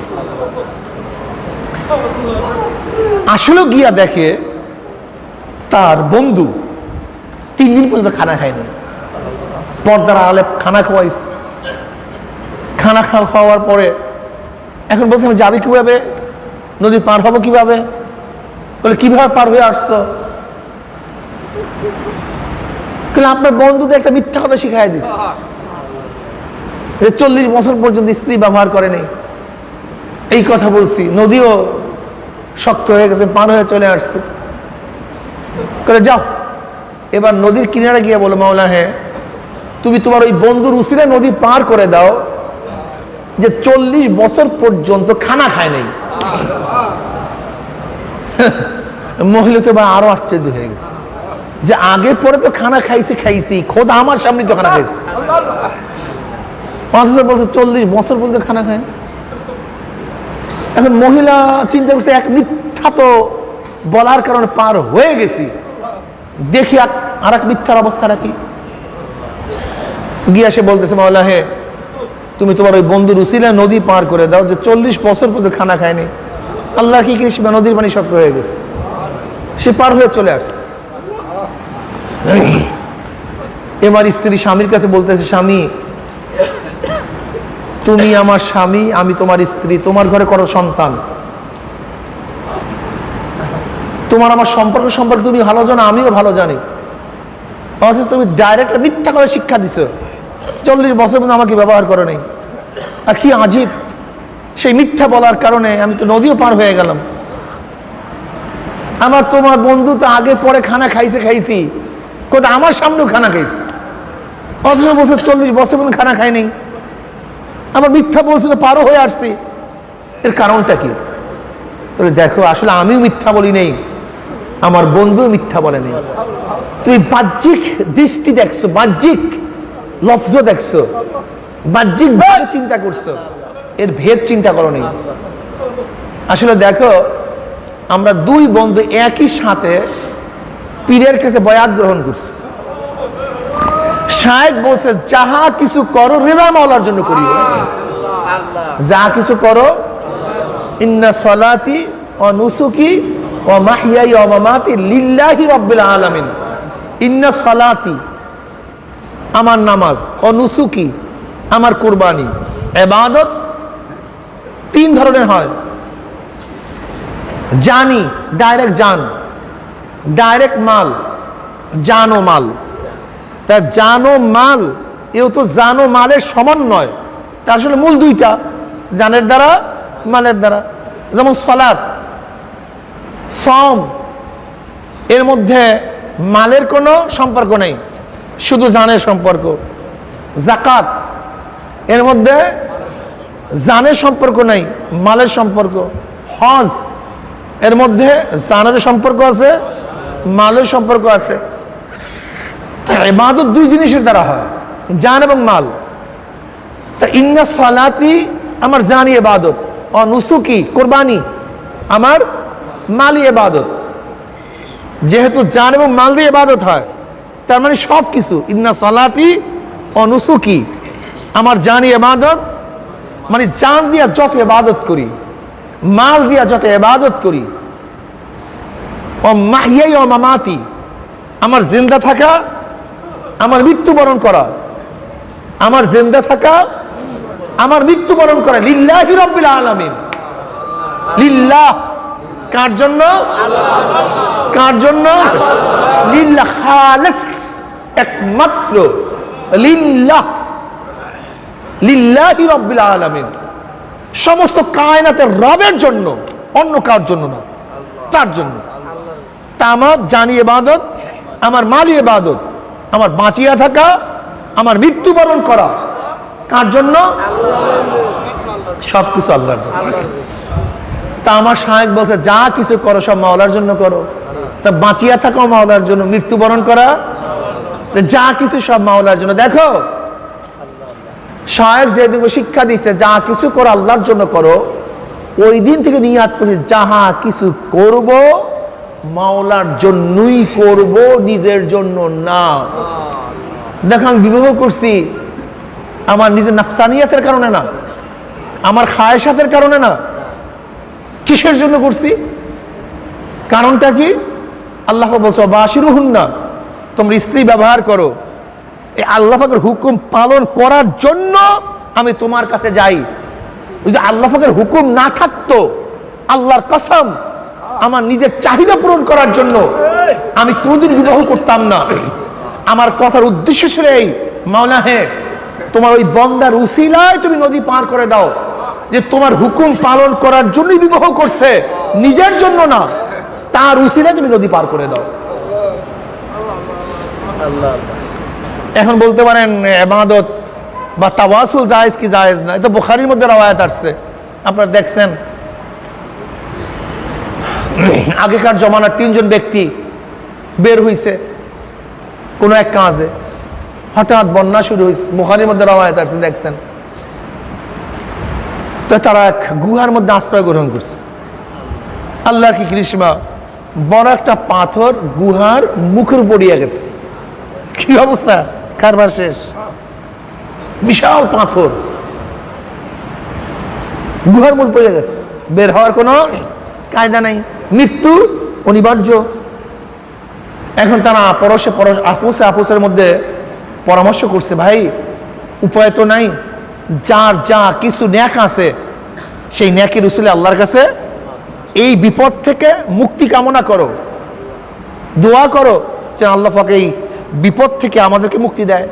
আসলে গিয়া দেখে তার বন্ধু 3 দিন পর্যন্ত খানা খায়নি। পর্দার আড়ালে খানা খাওয়াইছে। খানা খাওয়ার পরে এখন বলছে আমি যাবি কিভাবে, নদী পার হবো কিভাবে? বলে কিভাবে পার হয়ে আসছো? আপনার বন্ধুদের একটা মিথ্যা কথা শিখাই দিস, 40 বছর পর্যন্ত স্ত্রী ব্যবহার করে নেই, এই কথা বলছি। নদীও শক্ত হয়ে গেছে, পার হয়ে চলে আসছে। যাও এবার নদীর কিনারে গিয়ে বলো, মাওলা হ্যাঁ তুমি তোমার ওই বন্ধুর উসিলে নদী পার করে দাও, যে 40 বছর পর্যন্ত খানা খায় নাই। মহিলা তো এবার আরো আশ্চর্য হয়ে গেছে, যে আগে পরে তো খানা খাইছি, খোদা আমার সামনে তো খানা খাইছে, বলছে 40 বছর পর্যন্ত খানা খায়। এখন মহিলা চিন্তা করছে এক মিথ্যা তো বলার কারণে পার হয়ে গেছি, দেখি আর এক মিথ্যার অবস্থাটা কি। গিয়া সে বলতেছে, মাওলা হে তুমি তোমার ওই বন্ধুর উসিলা নদী পার করে দাও, যে 40 বছর পর্যন্ত খানা খায়নি। আল্লাহ কি কৃষ্ণ, নদীর পানি শক্ত হয়ে গেছে, সে পার হয়ে চলে আসছে। এবার স্ত্রী স্বামীর কাছে বলতেছে, স্বামী তুমি আমার স্বামী, আমি তোমার স্ত্রী, তোমার ঘরে করো সন্তান, তোমার আমার সম্পর্ক সম্পর্কে তুমি ভালো জানো, আমিও ভালো জানি, অথচ তুমি ডাইরেক্ট মিথ্যা করে শিক্ষা দিছো, 40 বছর পর্যন্ত আমাকে ব্যবহার করো নাই। আর কি আজীব, সেই মিথ্যা বলার কারণে আমি তো নদীও পার হয়ে গেলাম। আমার তোমার বন্ধু তো আগে পরে খানা খাইছি, কোথায় আমার সামনেও খানা খাইছে, অথচ বছর 40 বছর পর্যন্ত খানা খাই নাই। আমার মিথ্যা বলছে তো পারও হয়ে আসছি, এর কারণটা কি? বলে দেখো আসলে আমিও মিথ্যা বলি নেই, আমার বন্ধু মিথ্যা বলে নেই। তুমি বাহ্যিক দৃষ্টি দেখছো, বাহ্যিক লফজ দেখছো, বাহ্যিক ভাবে চিন্তা করছো, এর ভেদ চিন্তা করো নেই। আসলে দেখো আমরা 2 বন্ধু একই সাথে পীরের কাছে বয়াত গ্রহণ করছি, শায়েখ বলছে যাহা কিছু করো রেজা মাওলার জন্য করিও। যা কিছু করো, ইন্না সলাতি ওয়া নুসুকি ওয়া মাহইয়াই ওয়া মামাতি লিল্লাহি রাব্বিল আলামিন। ইন্না সলাতি আমার নামাজ, ও নুসুকি আমার কুরবানি। ইবাদত তিন ধরনের হয়। জানি ডাইরেক্ট জান, ডাইরেক্ট মাল, জান ও মাল। তা জান ও মাল, এও তো জান ও মালের সমন্বয়। তা আসলে মূল দুইটা, জানের দ্বারা মালের দ্বারা। যেমন সালাত, সম, এর মধ্যে মালের কোনো সম্পর্ক নেই, শুধু জানের সম্পর্ক। যাকাত, এর মধ্যে জানের সম্পর্ক নেই, মালের সম্পর্ক। হজ, এর মধ্যে জানের সম্পর্ক আছে, মালের সম্পর্ক আছে। ইবাদত দুই জিনিসের দ্বারা হয়, জান এবং মাল। তা ইন্না সালাতি আমার জানি ইবাদত, ও নুসুকি কুরবানি আমার মালি ইবাদত। যেহেতু জান এবং মাল দিয়ে ইবাদত হয়, তার মানে সব কিছু। ইন্না সালাতি ও নুসুকি আমার জানি ইবাদত, মানে জান দিয়া যত ইবাদত করি, মাল দিয়া যত ইবাদত করি। ও মাহইয়াই ও মামাতি আমার জিন্দা থাকা, আমার মৃত্যুবরণ করা, আমার জিন্দা থাকা, আমার মৃত্যুবরণ করা। লিল্লাহি রাব্বিল আলামিন। লিল্লাহ কার জন্য? কার জন্য? লিল্লাহ, খালিস, একমাত্র লিল্লাহ, লিল্লাহি রাব্বিল আলামিন। সমস্ত কায়নাতের রবের জন্য, অন্য কার জন্য না, তার জন্য। তা আমার জানি ইবাদত, আমার মালি ইবাদত, আমার বাঁচিয়া থাকা, আমার মৃত্যুবরণ করা কার জন্য? সবকিছু আল্লাহর জন্য। তা আমার শায়েখ বলছে যা কিছু করো সব মাওলার জন্য করো। তা বাঁচিয়া থাকা মাওলার জন্য, মৃত্যুবরণ করা যা কিছু সব মাওলার জন্য। দেখো শায়েখ যেদিকে শিক্ষা দিচ্ছে যা কিছু করো আল্লাহর জন্য করো, ওই দিন থেকে নিয়াত করছি যাহা কিছু করব মাওলার জন্যই করব, নিজের জন্য না। দেখো আমি বিবাহ করছি আমার নিজের নাফসানিয়াতের কারণে না, আমার খায়েশাতের কারণে না। কিসের জন্য করছি? কারণটা কি? আল্লাহ বলছে বাশিরুহুন্না, তোমরা স্ত্রী ব্যবহার করো। এই আল্লাহ পাকের হুকুম পালন করার জন্য আমি তোমার কাছে যাই। যদি আল্লাহ পাকের হুকুম না থাকতো, আল্লাহর কসম, আমার নিজের চাহিদা পূরণ করার জন্য আমি কোনোদিন বিবাহ করতাম না। আমার কথার উদ্দেশ্য ছিল এই, মাওলা হে তোমার ওই বন্দার উসিলায় তুমি নদী পার করে দাও, যে তোমার হুকুম পালন করার জন্যই বিবাহ করছে, নিজের জন্য না, তার উসিলায় তুমি নদী পার করে দাও। এখন বলতে পারেন ইবাদত বা তাওয়াসুল জায়েজ কি জায়েজ না, এটা বুখারীর মধ্যে রওয়ায়াত আসছে। আপনারা দেখছেন আগেকার জমানার তিনজন ব্যক্তি বের হইছে কোনো এক কাজে, হঠাৎ বন্যা শুরু হয়েছে, বুখারীর মধ্যে রওয়ায়াত আসছে, দেখছেন। তো তারা এক গুহার মধ্যে আশ্রয় গ্রহণ করছে। আল্লাহর কি কৃষ্ণা, বড় একটা পাথর গুহার মুখের পড়িয়া গেছে। কি অবস্থা, কারবার শেষ। বিশাল পাথর গুহার মধ্যে পড়ে গেছে, বের হওয়ার কোনো কায়দা নাই, মৃত্যু অনিবার্য। এখন তারা আপোসের মধ্যে পরামর্শ করছে, ভাই উপায় তো নাই, যার যা কিছু ন্যাক আছে সেই ন্যাকের উসিলে আল্লাহর কাছে এই বিপদ থেকে মুক্তি কামনা করো, দোয়া করো যে আল্লাহ পাক এই বিপদ থেকে আমাদেরকে মুক্তি দেয়।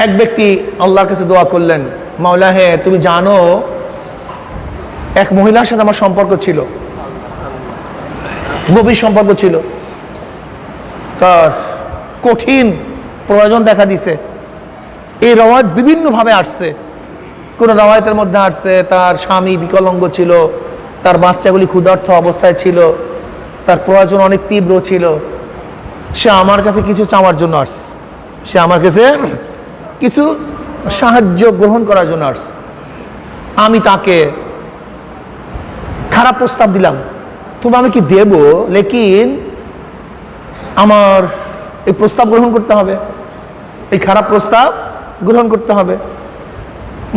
এক ব্যক্তি আল্লাহর কাছে দোয়া করলেন, মাওলা হে তুমি জানো এক মহিলার সাথে আমার সম্পর্ক ছিল, গভীর সম্পর্ক ছিল, তার কঠিন প্রয়োজন দেখা দিছে। এই রওয়ায়াত বিভিন্নভাবে আসছে। কোন রওয়ায়াতের মধ্যে আসছে তার স্বামী বিকলাঙ্গ ছিল, তার বাচ্চাগুলি ক্ষুধার্ত অবস্থায় ছিল, তার প্রয়োজন অনেক তীব্র ছিল। সে আমার কাছে কিছু চাওয়ার জন্য আসছে, সে আমার কাছে কিছু সাহায্য গ্রহণ করার জন্য আসছে। আমি তাকে খারাপ প্রস্তাব দিলাম, তবে আমি কি দেব, লেকিন আমার এই প্রস্তাব গ্রহণ করতে হবে, এই খারাপ প্রস্তাব গ্রহণ করতে হবে।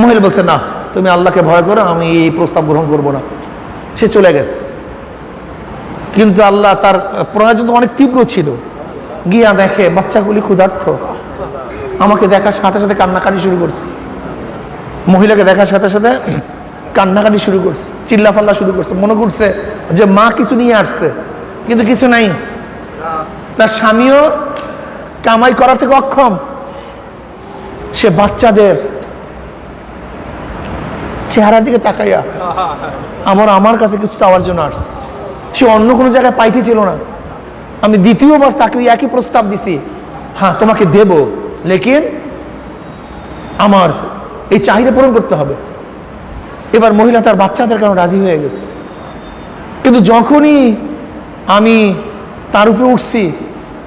মহিলা বলছে, না তুমি আল্লাহকে ভয় করো, আমি এই প্রস্তাব গ্রহণ করব না। সে চলে গেছে। কিন্তু আল্লাহ তার প্রয়োজন তো অনেক তীব্র ছিল। গিয়া দেখে বাচ্চাগুলি ক্ষুধার্ত, আমাকে দেখার সাথে সাথে কান্নাকাটি শুরু করছে। মহিলাকে দেখার সাথে সাথে কান্নাকাটি শুরু করছে, চিল্লাফাল্লা শুরু করছে। মনে করছে যে মা কিছু নিয়ে আসছে, কিন্তু কিছু নাই। তার স্বামীও কামাই করা থেকে অক্ষম। সে বাচ্চাদের চেহারার দিকে তাকাইয়া আমার কাছে কিছু চাওয়ার জন্য আসছে। সে অন্য কোনো জায়গায় পাইতেছিল না। আমি দ্বিতীয়বার তাকে একই প্রস্তাব দিছি, হ্যাঁ তোমাকে দেব, লেকিন আমার এই চাহিদা পূরণ করতে হবে। এবার মহিলা তার বাচ্চাদের কারণে রাজি হয়ে গেছে। কিন্তু যখনই আমি তার উপরে উঠছি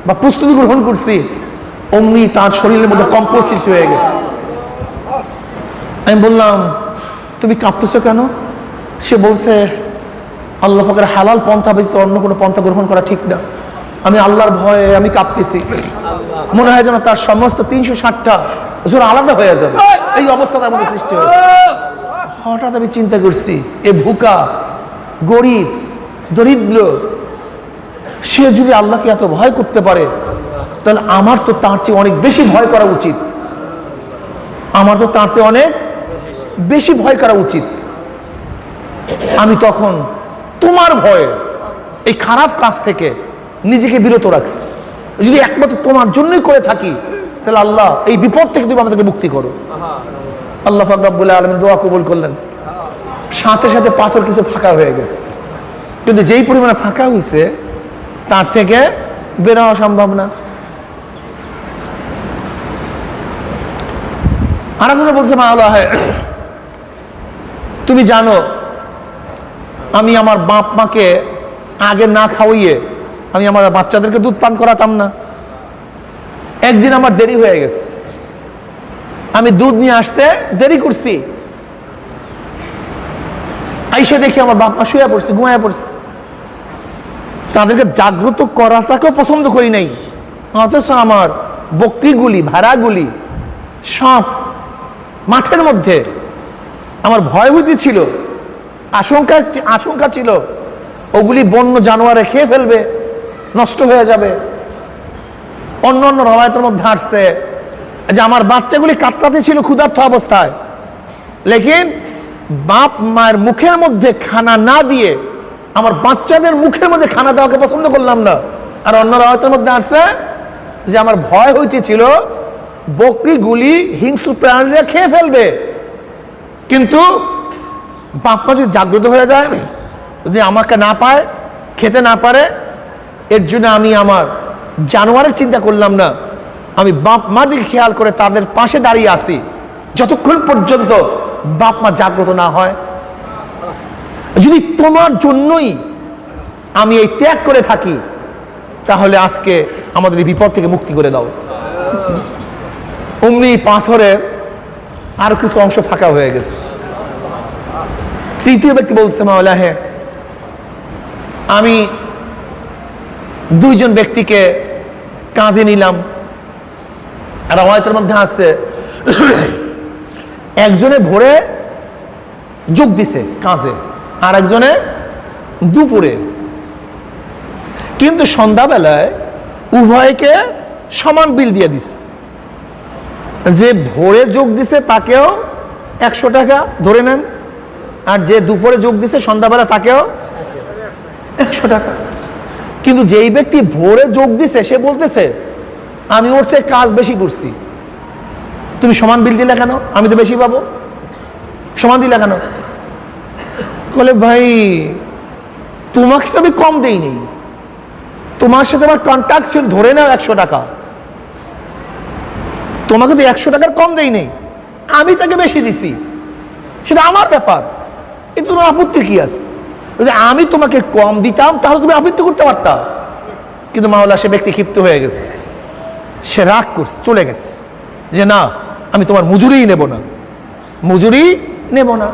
বা প্রস্তুতি গ্রহণ করছি, অমনি তার শরীরের মধ্যে কম্পোজ সৃষ্টি হয়ে গেছে। আমি বললাম, তুমি কাঁপতেছো কেন? সে বলছে, আল্লাহ পাকের হালাল পন্থা ব্যতীত অন্য কোনো পন্থা গ্রহণ করা ঠিক না। আমি আল্লাহর ভয়ে আমি কাঁপতেছি। মনে হয় যেন তার সমস্ত 360টা জোর আলাদা হয়ে যাবে, এই অবস্থা তার মধ্যে সৃষ্টি হয়েছে। হঠাৎ আমি চিন্তা করছি, এ ভুকা, গরিব, দরিদ্র, সে যদি আল্লাহকে এত ভয় করতে পারে, তাহলে আমার তো তার চেয়ে অনেক বেশি ভয় করা উচিত। আমার তো তার চেয়ে অনেক বেশি ভয় করা উচিত। আমি তখন তোমার ভয়ে এই খারাপ কাজ থেকে নিজেকে বিরত রাখছি। যদি একমাত্র তোমার জন্যই করে থাকি, তাহলে আল্লাহ এই বিপদ থেকে তুমি আমাদেরকে মুক্তি করো। আল্লাহ পাক রব্বুল আলামিন দোয়া কবুল করলেন। সাথে সাথে পাথর কিছু ফাঁকা হয়ে গেছে। কিন্তু যেই পরিমাণে ফাঁকা হয়েছে, তার থেকে বের হওয়া সম্ভব না। আর একজন বলছে, মা আল্লাহ, তুমি জানো আমি আমার বাপ মাকে আগে না খাওয়িয়ে আমি আমার বাচ্চাদেরকে দুধ পান করাতাম না। একদিন আমার দেরি হয়ে গেছে, আমি দুধ নিয়ে আসতে দেরি করছি। আইসা দেখি আমার বাপ মা শুয়ে পড়ছে, ঘুমায় পড়ছে। তাদেরকে জাগ্রত করাটাকেও পছন্দ করি নাই। অথচ আমার বকরিগুলি, ভেড়াগুলি সব মাঠের মধ্যে। আমার ভয় হইতেছিল, আশঙ্কা ছিল ওগুলি বন্য জানোয়ারে খেয়ে ফেলবে, নষ্ট হয়ে যাবে। অন্য অন্য রওয়ায়াতের মধ্যে আসছে যে আমার বাচ্চাগুলি কাতরাতে ছিল ক্ষুধার্ত অবস্থায়, লেকিন বাপ মায়ের মুখের মধ্যে খানা না দিয়ে আমার বাচ্চাদের মুখের মধ্যে খানা দেওয়াকে পছন্দ করলাম না। আর অন্য রওয়ায়াতের মধ্যে আসছে যে আমার ভয় হইতেছিল বকরিগুলি হিংস্র প্রাণীরা খেয়ে ফেলবে। কিন্তু বাপ মা যদি জাগ্রত হয়ে যায়, যদি আমাকে না পায়, খেতে না পারে, এর জন্য আমি আমার জানোয়ারের চিন্তা করলাম না। আমি বাপ মা দিকে খেয়াল করে তাদের পাশে দাঁড়িয়ে আসি যতক্ষণ পর্যন্ত বাপ মা জাগ্রত না হয়। যদি তোমার জন্যই আমি এই ত্যাগ করে থাকি, তাহলে আজকে আমাদের এই বিপদ থেকে মুক্তি করে দাও। অমনি পাথরের আরো কিছু অংশ ফাঁকা হয়ে গেছে। তৃতীয় ব্যক্তি বলছে, মাওলা, হ্যাঁ আমি দুইজন ব্যক্তিকে কাজে নিলাম। আর রওয়ায়াতের মধ্যে আসছে একজনে ভোরে যোগ দিছে কাজে, আর একজনে দুপুরে। কিন্তু সন্ধ্যাবেলায় উভয়কে সমান বিল দিয়ে দিছে। যে ভোরে যোগ দিছে তাকেও 100 টাকা ধরে নেন, আর যে দুপুরে যোগ দিছে সন্ধ্যাবেলা তাকেও 100 টাকা। কিন্তু যেই ব্যক্তি ভোরে যোগ দিছে সে বলতেছে, আমি ওর চেয়ে কাজ বেশি করছি, তুমি সমান বিল দিলে কেন? আমি তো বেশি পাবো, সমান দিলে কেন? বলে, ভাই তোমাকে তো আমি কম দেইনি, তোমার সাথে আমার কন্ট্যাক্ট ছিল, ধরে নাও 100 টাকা, তোমাকে তো 100 টাকার কম দেইনি, আমি তাকে বেশি দিছি, সেটা আমার ব্যাপার, এতে তোমার আপত্তি কি আছে? যদি আমি তোমাকে কম দিতাম তাহলে তুমি আপত্তি করতে পারতা। কিন্তু মাওলা, সে ব্যক্তি ক্ষিপ্ত হয়ে গেছে, সে রাগ করছে, চলে গেছে যে না, আমি তোমার মজুরিই নেব না, মজুরি নেব না।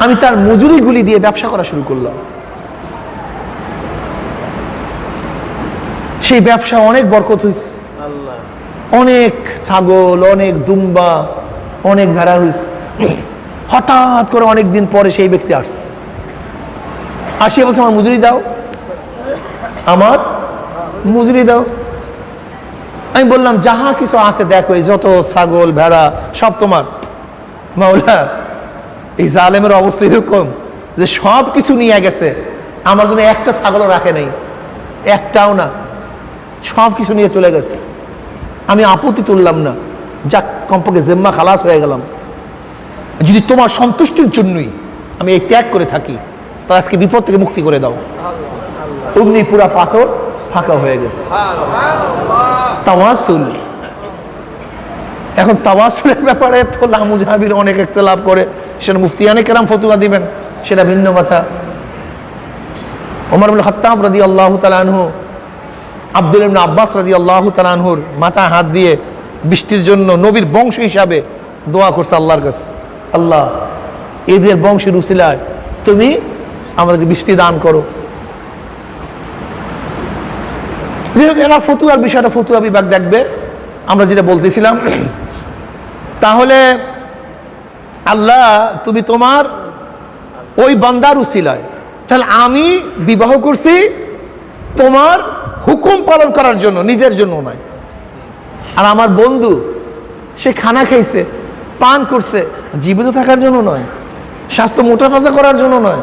আমি তার মজুরিগুলি দিয়ে ব্যবসা করা শুরু করলাম। সেই ব্যবসা অনেক বরকত হয়েছে, অনেক ছাগল, অনেক দুম্বা, অনেক ভেড়া হয়েছে। হঠাৎ করে অনেক দিন পরে সেই ব্যক্তি আসছে, আসিয়া বলছে আমার মজুরি দাও, আমার মজুরি দাও। আমি বললাম যাহা কিছু আছে দেখো, এই যত ছাগল ভেড়া সব তোমার। মাওলা, এই জালেমের অবস্থা এরকম যে সব কিছু নিয়ে গেছে, আমার জন্য একটা ছাগলও রাখে নাই, একটাও না, সব কিছু নিয়ে চলে গেছে। আমি আপত্তি তুললাম না, যাক কমপক্ষে জিম্মা খালাস হয়ে গেলাম। যদি তোমার সন্তুষ্টির জন্যই আমি এই ত্যাগ করে থাকি, তা আজকে বিপদ থেকে মুক্তি করে দাও। অগ্নি পুরা পাথর ফাঁকা হয়ে গেছে। তাওয়াসুল। এখন তাওয়াসুলের ব্যাপারে তো লামুজাহাবির অনেক ইখতিলাফ করে, সেটা মুফতিয়ানে কেরাম ফতোয়া দিবেন, সেটা ভিন্ন কথা। ওমর ইবনে খাত্তাব রাদিয়াল্লাহু তাআলা আনহু আব্দুল ইবনে আব্বাস রাদিয়াল্লাহু তাআলা আনহুর মাথায় হাত দিয়ে বৃষ্টির জন্য নবীর বংশ হিসাবে দোয়া করছে আল্লাহর কাছে, আল্লাহ এদের বংশের উসিলায় তুমি আমাদেরকে বৃষ্টি দান করো। যেহেতু এরা ফতুয়ার বিষয়টা ফতুয়া বিভাগ দেখবে, আমরা যেটা বলতেছিলাম, তাহলে আল্লাহ তুমি তোমার ওই বান্দার উসিলায়, তাহলে আমি বিবাহ করছি তোমার হুকুম পালন করার জন্য, নিজের জন্য নয়। আর আমার বন্ধু সে খানা খাইছে, পান করছে, জীবিত থাকার জন্য নয়, স্বাস্থ্য মোটা তাজা করার জন্য নয়,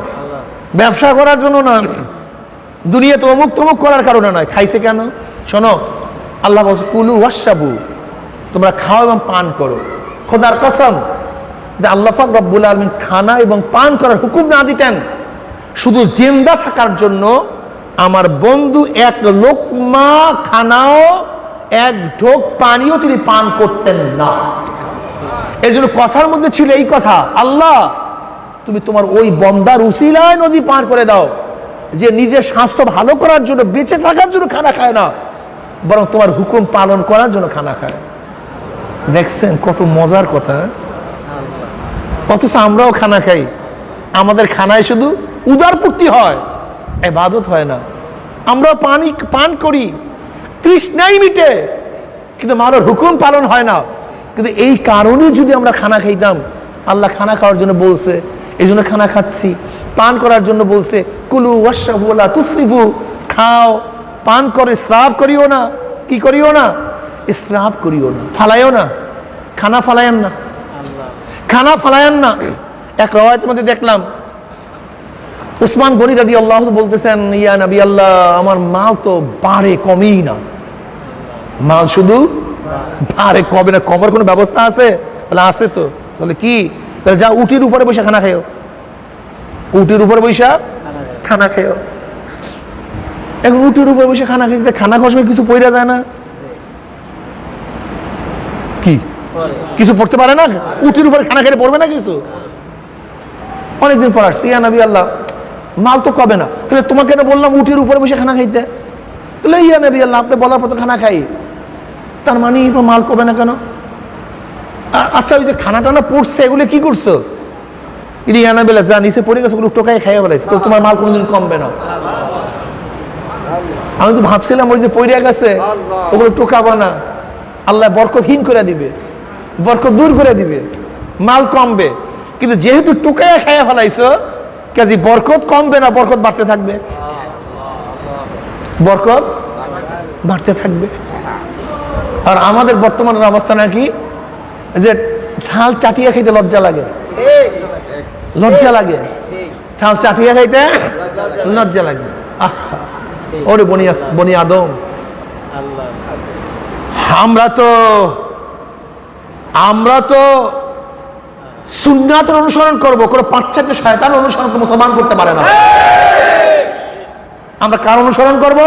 ব্যবসা করার জন্য নয়, দুনিয়াতে অমুক তমুক করার কারণে নয়। খাইছে কেন? শোনো, আল্লাহ বলছে কুলু ওয়াশরাবু, তোমরা খাও এবং পান করো। খোদার কসম যে আল্লাহ পাক রব্বুল আলামিন খানা এবং পান করার হুকুম না দিতেন, শুধু জিন্দা থাকার জন্য আমার বন্ধু এক লোকমা খানাও এক ঢোক পানিও তিনি পান করতেন না। এর জন্য কথার মধ্যে ছিল এই কথা, আল্লাহ তুমি তোমার ওই বন্দার উসিলায় নদী পার করে দাও, যে নিজের স্বাস্থ্য ভালো করার জন্য, বেঁচে থাকার জন্য খানা খায় না, বরং তোমার হুকুম পালন করার জন্য খানা খায়। দেখছেন কত মজার কথা। অথচ আমরাও খানা খাই, আমাদের খানায় শুধু উদারপূর্তি হয়, ইবাদত হয় না। আমরা পানি পান করি, তৃষ্ণাই মিটে, কিন্তু মাওলার হুকুম পালন হয় না। কিন্তু এই কারণে যদি আমরা খানা খাইতাম, আল্লাহ খানা খাওয়ার জন্য বলছে, এই জন্য খানা খাচ্ছি। পান করার জন্য বলছে কুলু ওয়াশরাবু ওয়ালা তুসরিফু, খাও পান করে ইসরাফ করিও না। কি করিও না? ইসরাফ করিও না, ফালাইও না, খানা ফালায়েন না, খানা ফালায়েন না। এক রাওয়ায়াতের মধ্যে দেখলাম উসমান গনি রাদিয়াল্লাহু বলতেছেন, ইয়া নবী আল্লাহ, আমার মাল তো বাড়ে কমেই না, মাল শুধু বাড়ে কমে না, কমার কোনো ব্যবস্থা আছে? বলে আছে তো। বলে কি? তাহলে যা উটির উপরে বসে খানা খাইও, উটির উপরে বসে খানা খাইও। এখন উটির উপরে বসে খানা খাইছে, খানা খাওয়ার সময় কিছু পড়া যায় না? কি কিছু পড়তে পারে না? উটির উপরে খানা খেলে পড়বে না কিছু? অনেকদিন পর আসছে, ইয়া নবী আল্লাহ, মাল তো কবে না। তাহলে তোমাকে না বললাম উটির উপরে বসে খানা খাইতে? তাহলে ইয়া নবী আল্লাহ, আপনি বলার পর তো খানা খাই, তার মানে মাল কবে না কেন? আচ্ছা, ওই যে খানা টানা পড়ছে, এগুলো কি করছো? ইয়া নবী আল্লাহ, যা নিচে পড়ে গেছে ওগুলো টোকায় খাইয়া ফেলাইছে, তোমার মাল কোনোদিন কমবে না। আমি তো ভাবছিলাম ওই যে পড়ে গেছে ওগুলো টোকাবো না, আল্লাহ বরকতহীন করে দিবে, বরকত দূর করে দিবে, মাল কমবে। কিন্তু যেহেতু টোকায়া খাইয়া ফেলাইছো, কাজে বরকত কমবে না, বরকত বাড়তে থাকবে, বরকত বাড়তে থাকবে। আর আমাদের বর্তমানের অবস্থা নাকি যে থাল চাটিয়া খাইতে লজ্জা লাগে, লজ্জা লাগে, থাল চাটিয়া খাইতে লজ্জা লাগে। আহা, ওরে বনি আদম, আমরা তো সুন্নাতের অনুসরণ করবো, কোনো পাশ্চাত্য শয়তান অনুসরণ তো মুসলমান করতে পারে না। আমরা কার অনুসরণ করবো?